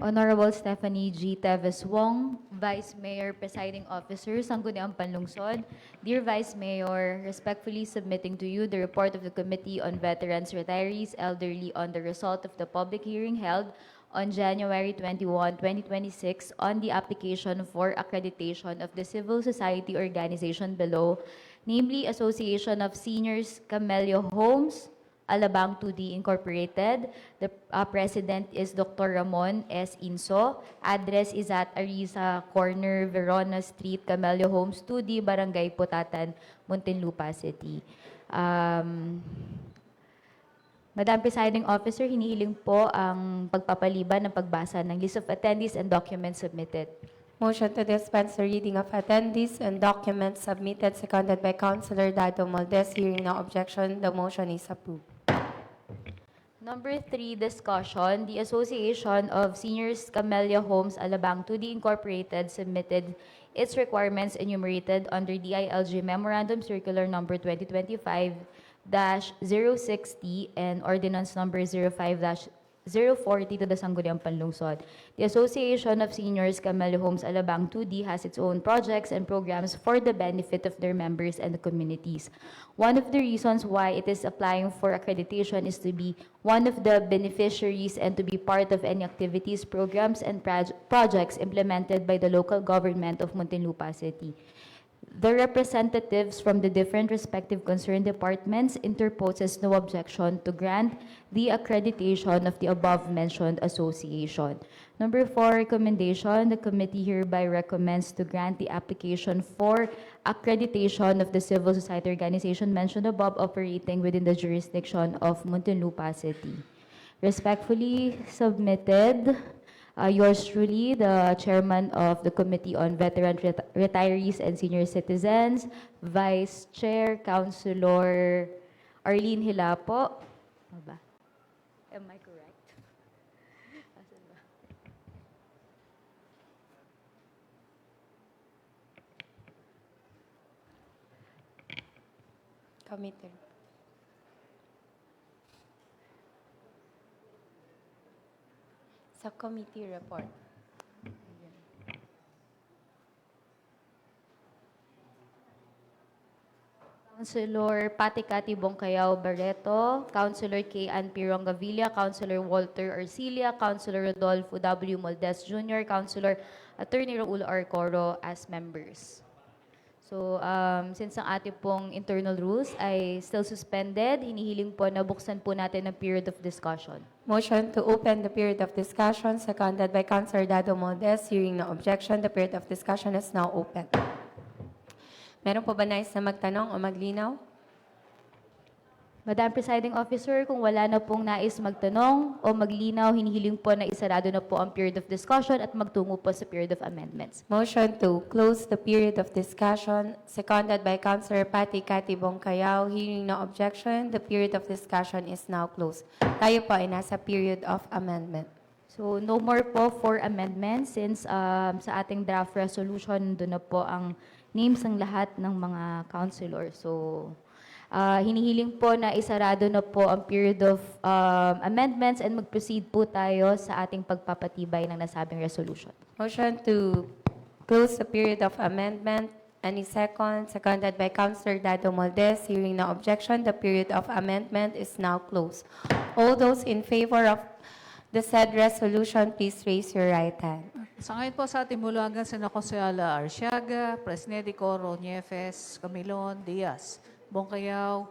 Honorable Stephanie G. Teves Wong, Vice Mayor, Presiding Officer, Sangguniang Panlungsod. Dear Vice Mayor, respectfully submitting to you the report of the Committee on Veterans, Retirees, Elderly on the result of the public hearing held on January 21, 2026 on the application for accreditation of the civil society organization below, namely Association of Seniors Camellia Homes, Alabang 2D Incorporated. The president is Dr. Ramon S. Inso. Address is at Ariza Corner, Verona Street, Camellia Homes 2D, Barangay Putatan, Muntinlupa City. Madam Presiding Officer, hinihiling po ang pagpapaliban ng pagbasa ng list of attendees and documents submitted. Motion to dispense the reading of attendees and documents submitted, seconded by Councilor Dado Moldes. Hearing no objection, the motion is approved. Number 3, discussion. The Association of Seniors Camellia Homes Alabang 2D Incorporated submitted its requirements enumerated under DILG Memorandum Circular Number 2025-060 and Ordinance Number 040 to the Sangguniang Panlungsod. The Association of Seniors Camello Homes Alabang 2D has its own projects and programs for the benefit of their members and the communities. One of the reasons why it is applying for accreditation is to be one of the beneficiaries and to be part of any activities, programs, and projects implemented by the local government of Muntinlupa City. The representatives from the different respective concerned departments interposes no objection to grant the accreditation of the above-mentioned association. Number 4, recommendation. The committee hereby recommends to grant the application for accreditation of the civil society organization mentioned above operating within the jurisdiction of Muntinlupa City. Respectfully submitted, yours truly, the chairman of the Committee on Veteran Retirees and Senior Citizens, Vice Chair, Councilor Arlene Hilapo. Ano ba? Am I correct? Asan ba? Committee. Sa committee report. Councilor Paticati Bongcayao Barreto, Councilor K. Ann Pirong Gavilla, Councilor Walter Arcilia, Councilor Rodolfo W. Moldes Jr., Councilor Attorney Raul Arcoro as members. So, since ang ating pong internal rules ay still suspended, hinihiling po na buksan po natin ang period of discussion. Motion to open the period of discussion, seconded by Councilor Dado Moldes. Hearing no objection, the period of discussion is now open. Meron po ba nais na magtanong o maglinaw? Madam Presiding Officer, kung wala na pong nais magtanong o maglinaw, hinihiling po na isarado na po ang period of discussion at magtungo po sa period of amendments. Motion to close the period of discussion, seconded by Councilor Paticati Bongcayao. Hearing no objection, the period of discussion is now closed. Tayo po ay nasa period of amendment. So, no more po for amendments since sa ating draft resolution, doon na po ang names ng lahat ng mga councilor. So, hinihiling po na isarado na po ang period of amendments and mag-proceed po tayo sa ating pagpapatibay ng nasabing resolution. Motion to close the period of amendment. Any second? Seconded by Councilor Dado Moldes. Hearing no objection, the period of amendment is now closed. All those in favor of the said resolution, please raise your right hand. Sa ngayon po sa ating mulagan, Sena Consuela Arsiaga, Presnedi Coro, Niefes, Camilon, Diaz, Bongcayao,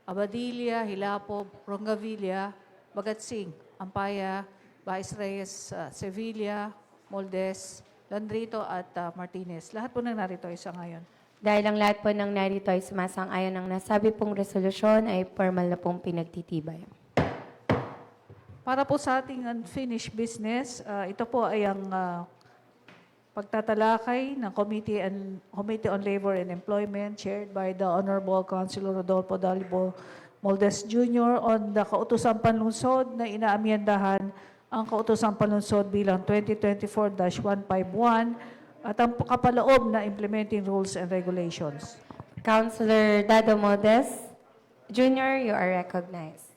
Abadilla, Hilapo, Rongavilla, Bagatsing, Ampaya, Baez Reyes, Sevilla, Moldes, Landrito at Martinez. Lahat po nang narito ay sa ngayon. Dahil ang lahat po ng narito ay sumasang-ayon ng nasabi pong resolusyon ay formal na pong pinagtitibay. Para po sa ating unfinished business, ito po ay ang pagtatalakay ng Committee on Labor and Employment chaired by the Honorable Councilor Rodolfo W. Moldes Jr. on the Kautosang Panlungsod na inaamyendahan ang Kautosang Panlungsod bilang 2024-151 at ang kapaloob na implementing rules and regulations. Councilor Dado Moldes Jr., you are recognized.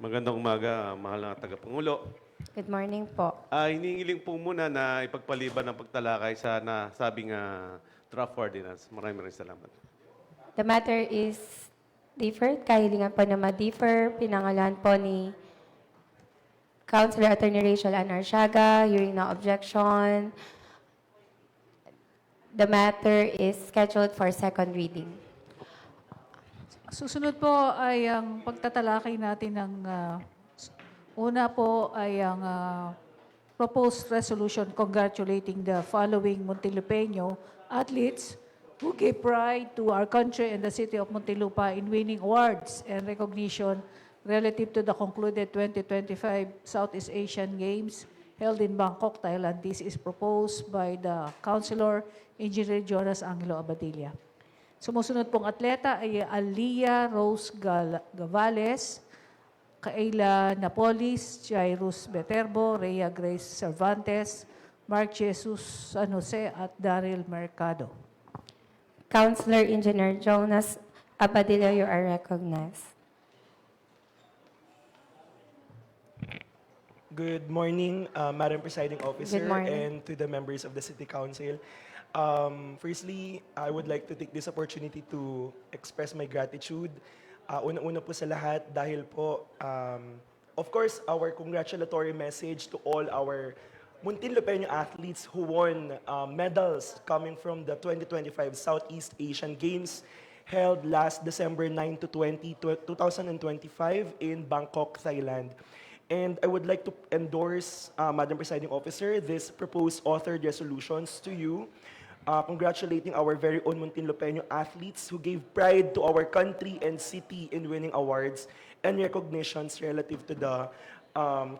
Magandang umaga, mahal na tagapangulo. Good morning po. Hinihiling po muna na ipagpaliban ng pagtalakay sa nasabing draft ordinance. Maraming salamat. The matter is deferred. Kahilingan po na ma-defer. Pinangalan po ni Councilor Attorney Rachel Ann Arsiaga. Hearing no objection. The matter is scheduled for second reading. Susunod po ay ang pagtatalakay natin ng una po ay ang proposed resolution congratulating the following Muntinlupeño athletes who gave pride to our country and the city of Muntinlupa in winning awards and recognition relative to the concluded 2025 Southeast Asian Games held in Bangkok, Thailand. This is proposed by the Councilor Engineer Jonas Angelo Abadilla. Sumusunod pong atleta ay Alia Rose Gavales, Kaila Napolis, Jairus Beterbo, Rhea Grace Cervantes, Mark Jesus San Jose at Daryl Mercado. Councilor Engineer Jonas Abadillo, you are recognized. Good morning, Madam Presiding Officer, Good morning. and to the members of the City Council. Firstly, I would like to take this opportunity to express my gratitude. Una-una po sa lahat dahil po, of course, our congratulatory message to all our Muntinlupeño athletes who won medals coming from the 2025 Southeast Asian Games held last December 9 to 20, 2025 in Bangkok, Thailand. And I would like to endorse, Madam Presiding Officer, this proposed authored resolutions to you, congratulating our very own Muntinlupeño athletes who gave pride to our country and city in winning awards and recognitions relative to the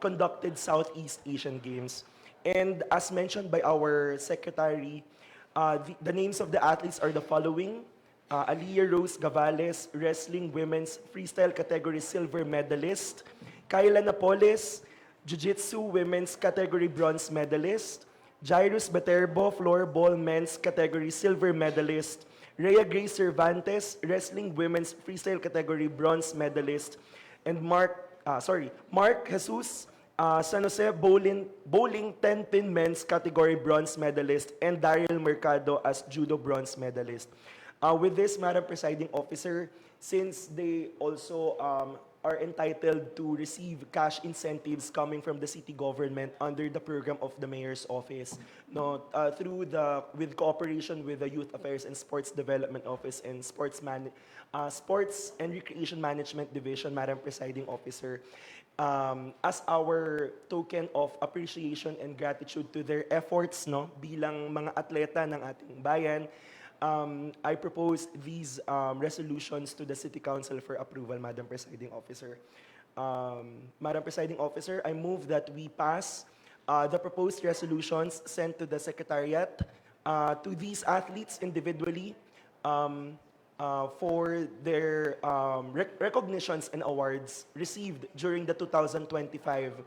conducted Southeast Asian Games. And as mentioned by our secretary, the names of the athletes are the following. Aliyah Rose Gavales, wrestling women's freestyle category silver medalist. Kyla Napoles, Jiu-Jitsu women's category bronze medalist. Jairus Baterbo, floorball men's category silver medalist. Rhea Grace Cervantes, wrestling women's freestyle category bronze medalist. And Mark Jesus, San Jose bowling 10-pin men's category bronze medalist, and Daryl Mercado as judo bronze medalist. With this, Madam Presiding Officer, since they also are entitled to receive cash incentives coming from the city government under the program of the Mayor's Office, with cooperation with the Youth Affairs and Sports Development Office and Sports and Recreation Management Division, Madam Presiding Officer, as our token of appreciation and gratitude to their efforts, bilang mga atleta ng ating bayan, I propose these resolutions to the City Council for approval, Madam Presiding Officer. Madam Presiding Officer, I move that we pass the proposed resolutions sent to the Secretariat to these athletes individually for their recognitions and awards received during the 2025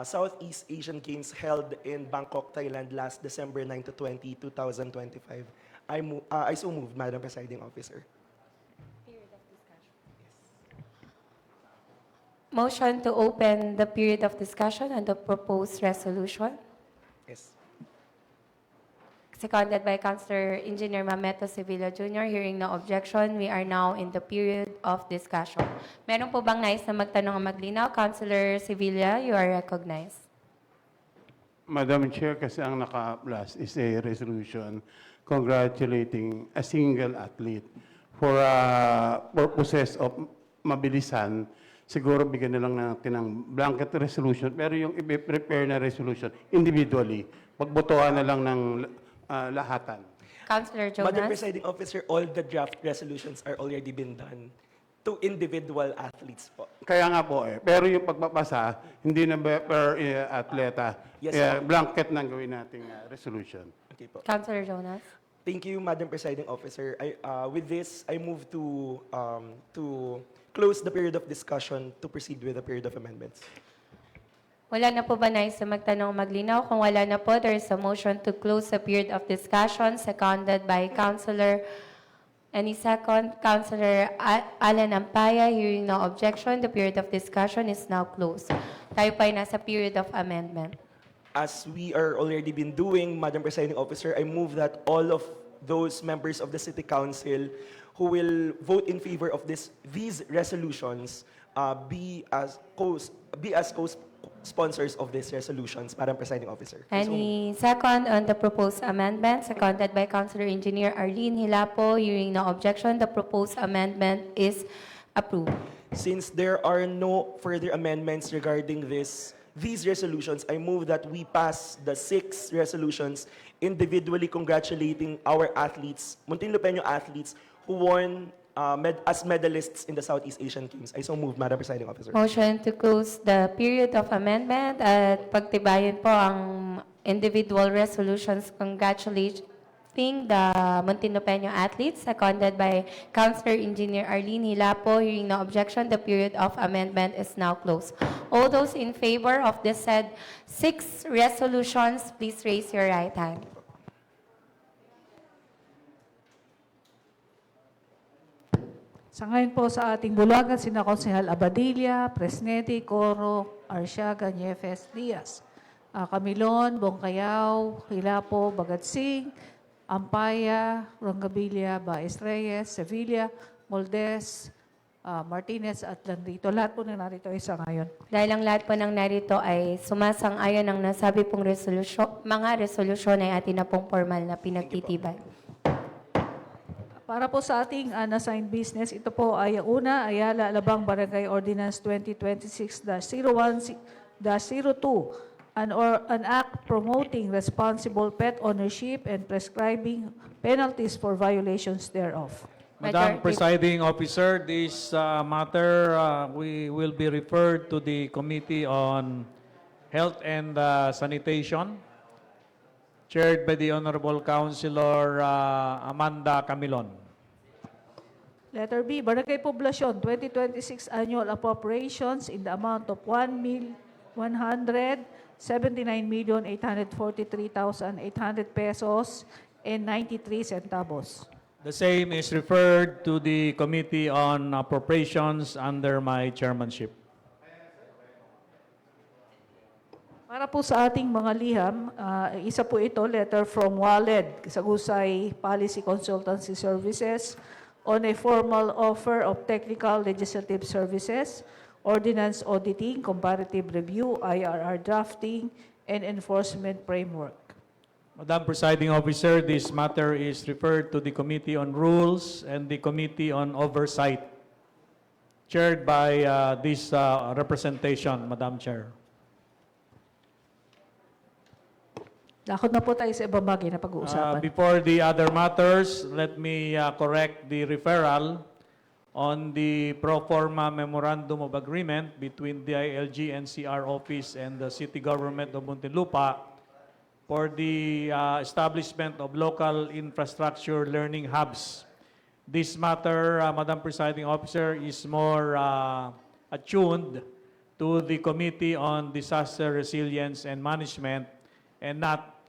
Southeast Asian Games held in Bangkok, Thailand last December 9 to 20, 2025. I so move, Madam Presiding Officer. Motion to open the period of discussion on the proposed resolution. Yes. Seconded by Councilor Engineer Mameto Sevilla Jr. Hearing no objection, we are now in the period of discussion. Meron po bang nais na magtanong o maglinaw? Councilor Sevilla, you are recognized. Madam Chair, kasi ang naka-plus is a resolution congratulating a single athlete for purposes of mabilisan. Siguro bigyan na lang natin ng blanket resolution, pero yung i-prepare na resolution individually, pagbotohan na lang ng lahatan. Councilor Jonas. Madam Presiding Officer, all the draft resolutions are already been done to individual athletes po. Kaya nga po pero yung pagpapasa, hindi na per atleta, Yes, sir. blanket na gawin nating resolution. Okay po. Councilor Jonas. Thank you, Madam Presiding Officer. With this, I move to close the period of discussion to proceed with the period of amendments. Wala na po ba nais na magtanong o maglinaw? Kung wala na po, there is a motion to close the period of discussion, seconded by Councilor, any second, Councilor Alan Ampaya. Hearing no objection, the period of discussion is now closed. Tayo pa ay nasa period of amendment. As we are already been doing, Madam Presiding Officer, I move that all of those members of the City Council who will vote in favor of these resolutions be as co-sponsors of these resolutions, Madam Presiding Officer. Any second on the proposed amendment, seconded by Councilor Engineer Arlene Hilapo. Hearing no objection, the proposed amendment is approved. Since there are no further amendments regarding these resolutions, I move that we pass the 6 resolutions individually congratulating our athletes, Muntinlupeño athletes, who won as medalists in the Southeast Asian Games. I so move, Madam Presiding Officer. Motion to close the period of amendment at pagtibayin po ang individual resolutions congratulating the Muntinlupeño athletes, seconded by Councilor Engineer Arlene Hilapo. Hearing no objection, the period of amendment is now closed. All those in favor of the said 6 resolutions, please raise your right hand. Sa ngayon po sa ating bulagan, sina Konsehal Abadilla, Presnedi, Coro, Arsiaga, Niefes, Diaz, Camilon, Bongcayaw, Hilapo, Bagatsing, Ampaya, Rongabilia, Baez Reyes, Sevilla, Moldes, Martinez at Landrito. Lahat po na narito ay sa ngayon. Dahil ang lahat po ng narito ay sumasang-ayon ng nasabi pong mga resolusyon ay atin na pong formal na pinagtitibay. Para po sa ating unassigned business, ito po ay una, Ayala Alabang Barangay Ordinance 2026-01-02, an act promoting responsible pet ownership and prescribing penalties for violations thereof. Madam Presiding Officer, this matter we will be referred to the Committee on Health and Sanitation, chaired by the Honorable Councilor Amanda Camilon. Letter B, Barangay Poblacion 2026 Annual Appropriations in the amount of 179,843,800 pesos and 93 centavos. The same is referred to the Committee on Appropriations under my chairmanship. Para po sa ating mga liham, isa po ito, letter from WALED, Sagusay Policy Consultancy Services, on a formal offer of technical legislative services, ordinance auditing, comparative review, IRR drafting, and enforcement framework. Madam Presiding Officer, this matter is referred to the Committee on Rules and the Committee on Oversight, chaired by this representation, Madam Chair. Lakot na po tayo sa ibang bagay na pag-uusapan. Before the other matters, let me correct the referral on the pro forma memorandum of agreement between the DILG NCR office and the city government of Muntinlupa for the establishment of local infrastructure learning hubs. This matter, Madam Presiding Officer, is more attuned to the Committee on Disaster Resilience and Management and not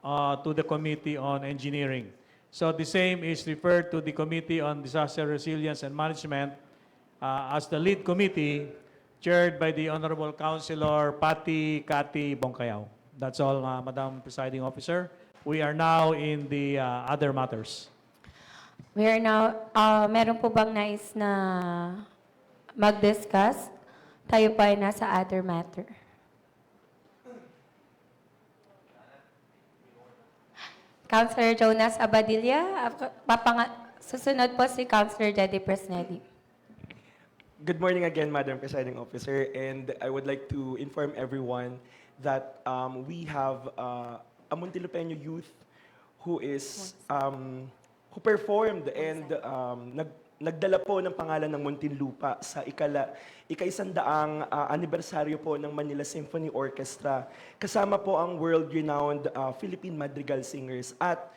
to the Committee on Engineering. So the same is referred to the Committee on Disaster Resilience and Management as the lead committee, chaired by the Honorable Councilor Patty Cathy Bongcayaw. That's all, Madam Presiding Officer. We are now in the other matters. We are now, meron po bang nais na mag-discuss? Tayo pa ay nasa other matter. Councilor Jonas Abadilla, susunod po si Councilor Jedy Presnedi. Good morning again, Madam Presiding Officer, and I would like to inform everyone that we have a Muntinlupeño youth who is who performed and nagdala po ng pangalan ng Muntinlupa sa ika-100 anibersaryo po ng Manila Symphony Orchestra. Kasama po ang world-renowned Philippine Madrigal Singers. At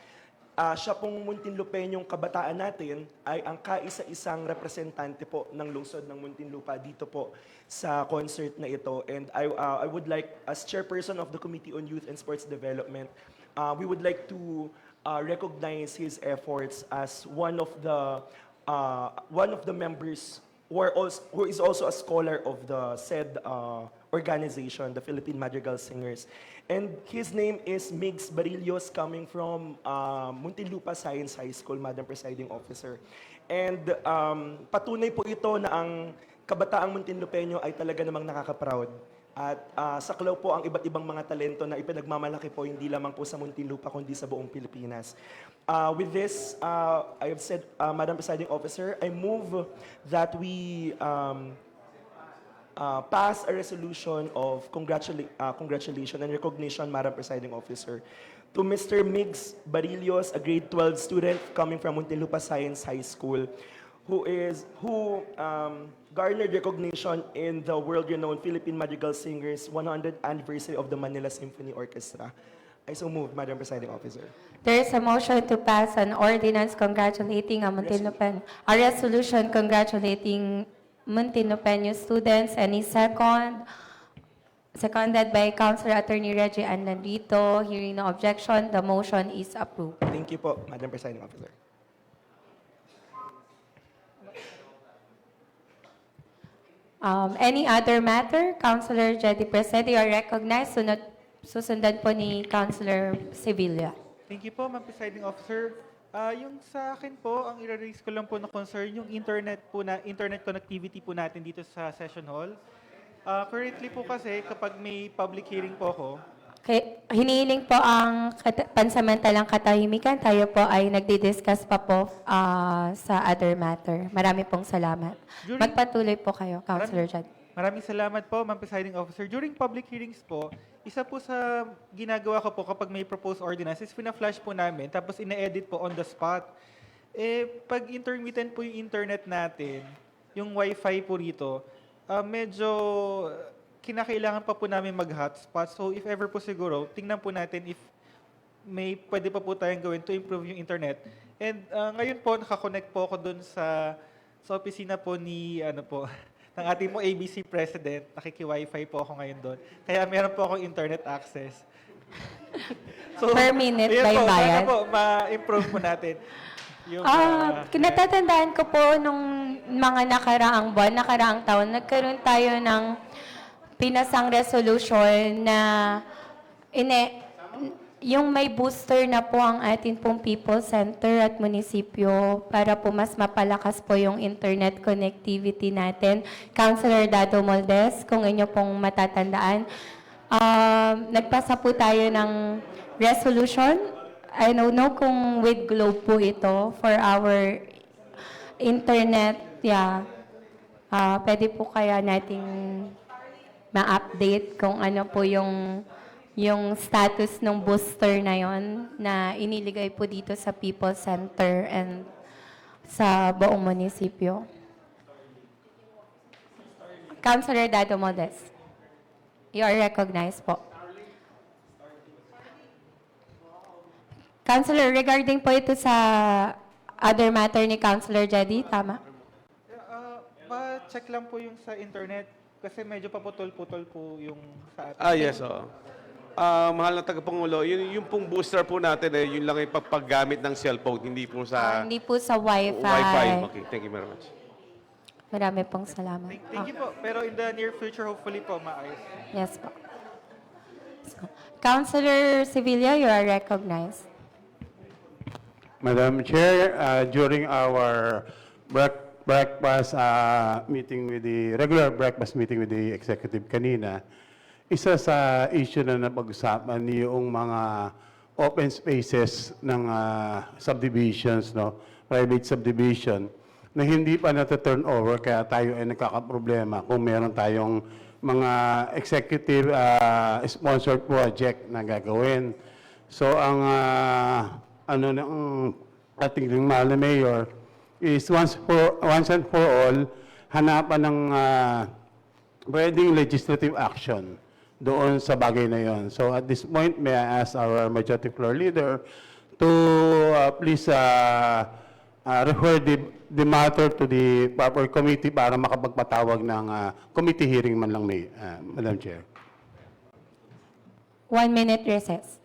siya pong Muntinlupeñong kabataan natin ay ang kaisa-isang representante po ng lungsod ng Muntinlupa dito po sa concert na ito. And I would like, as chairperson of the Committee on Youth and Sports Development, we would like to recognize his efforts as one of the members who is also a scholar of the said organization, the Philippine Madrigal Singers. And his name is Migs Barillos, coming from Muntinlupa Science High School, Madam Presiding Officer. And patunay po ito na ang kabataang Muntinlupeño ay talaga namang nakaka-proud. At saklaw po ang iba't ibang mga talento na ipinagmamalaki po hindi lamang po sa Muntinlupa kundi sa buong Pilipinas. With this, I have said, Madam Presiding Officer, I move that we pass a resolution of congratulation and recognition, Madam Presiding Officer, to Mr. Migs Barillos, a grade 12 student coming from Muntinlupa Science High School, who garnered recognition in the world-renowned Philippine Madrigal Singers 100th anniversary of the Manila Symphony Orchestra. I so move, Madam Presiding Officer. There is a motion to pass an ordinance congratulating a resolution congratulating Muntinlupeño students. Any second? Seconded by Councilor Attorney Reggie Ann Landrito. Hearing no objection, the motion is approved. Thank you po, Madam Presiding Officer. Any other matter? Councilor Jedy Presede, you are recognized. Susundan po ni Councilor Sevilla. Thank you po, Ma'am Presiding Officer. Yung sa akin po, ang i-raise ko lang po na concern, yung internet connectivity po natin dito sa session hall. Currently po kasi, kapag may public hearing po ako, Hinihiling po ang pansamantalang katahimikan. Tayo po ay nagdi-discuss pa po sa other matter. Marami pong salamat. Magpatuloy po kayo, Councilor Jedy. maraming salamat po, Ma'am Presiding Officer. During public hearings po, isa po sa ginagawa ko po kapag may proposed ordinance is pina-flash po namin, tapos ina-edit po on the spot. Pag intermittent po yung internet natin, yung wifi po rito, medyo kinakailangan pa po namin mag-hotspot. So if ever po siguro, tingnan po natin if may pwede pa po tayong gawin to improve yung internet. And ngayon po, nakakonect po ako dun sa opisina po ni, ng ating po ABC President. Nakiki-wifi po ako ngayon doon. Kaya meron po akong internet access. Per minute ayun ba yung po, bayad? sana po, ma-improve po natin. Yung, Natatandaan ko po nung mga nakaraang buwan, nakaraang taon, nagkaroon tayo ng pinasang resolution na yung may booster na po ang atin pong people center at munisipyo para po mas mapalakas po yung internet connectivity natin. Councilor Dado Moldes, kung inyo pong matatandaan, nagpasa po tayo ng resolution. I don't know kung with Globe po ito for our internet. Yeah. Pwede po kaya nating ma-update kung ano po yung status ng booster na yon na iniligay po dito sa People Center and sa buong munisipyo. Councilor Dado Moldes, you are recognized po. Councilor, regarding po ito sa other matter ni Councilor Jedy, tama? Pa-check lang po yung sa internet kasi medyo paputol-putol po yung sa atin. Yes, oo. Mahal na tagapangulo, yung pong booster po natin, yun lang yung paggamit ng cellphone, hindi po sa Hindi po sa Wi-Fi. Wi-Fi. Okay, thank you very much. Marami pong salamat. Thank you po. Pero in the near future, hopefully po, maayos. Yes po. So, Councilor Sevilla, you are recognized. Madam Chair, during our breakfast meeting with the regular breakfast meeting with the executive kanina, isa sa issue na napag-usapan yung mga open spaces ng subdivisions, no, private subdivision, na hindi pa nata-turn over kaya tayo ay nagkakaproblema kung meron tayong mga executive sponsored project na gagawin. So ang ng ating mahal na mayor is once and for all, hanapan ng pwedeng legislative action doon sa bagay na yon. So at this point, may I ask our majority floor leader to please refer the matter to the proper committee para makapagpatawag ng committee hearing man lang, Madam Chair. 1 minute recess.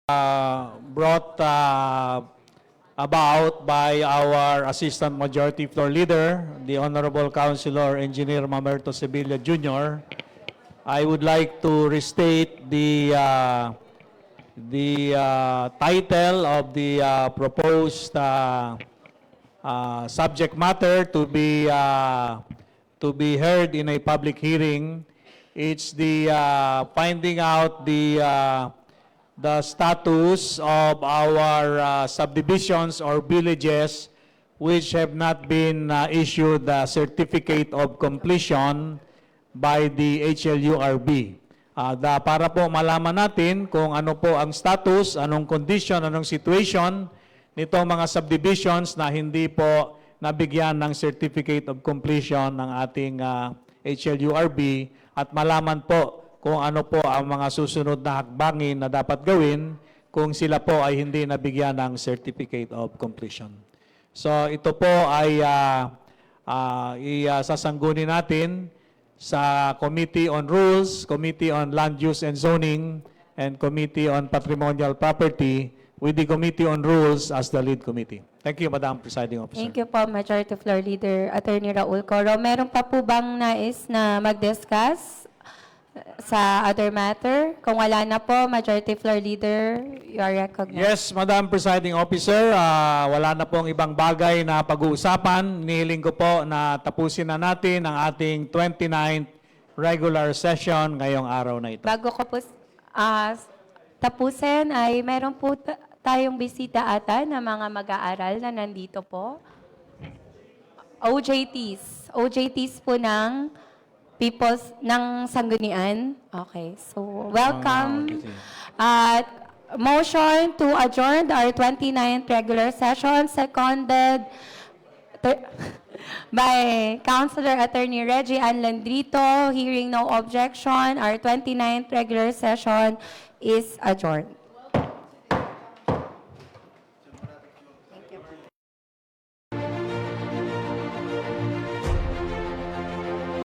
brought about by our Assistant Majority Floor Leader, the Honorable Councilor Engineer Mamerto Sevilla Jr., I would like to restate the title of the proposed subject matter to be heard in a public hearing. It's the finding out the status of our subdivisions or villages which have not been issued a certificate of completion by the HLURB. Para po malaman natin kung ano po ang status, anong condition, anong situation nitong mga subdivisions na hindi po nabigyan ng certificate of completion ng ating HLURB at malaman po kung ano po ang mga susunod na hakbangin na dapat gawin kung sila po ay hindi nabigyan ng certificate of completion. So ito po ay isasanggunin natin sa Committee on Rules, Committee on Land Use and Zoning, and Committee on Patrimonial Property with the Committee on Rules as the lead committee. Thank you, Madam Presiding Officer. Thank you po, Majority Floor Leader Attorney Raul Coro. Meron pa po bang nais na mag-discuss sa other matter? Kung wala na po, Majority Floor Leader, you are recognized. Yes, Madam Presiding Officer, wala na pong ibang bagay na pag-uusapan. Nihiling ko po na tapusin na natin ang ating 29th regular session ngayong araw na ito. Bago ko po tapusin, ay meron po tayong bisita ata ng mga mag-aaral na nandito po. OJTs po ng People's ng Sanggunian. Okay, so welcome. At motion to adjourn our 29th regular session, seconded by Councilor Attorney Reggie Ann Landrito. Hearing no objection, our 29th regular session is adjourned.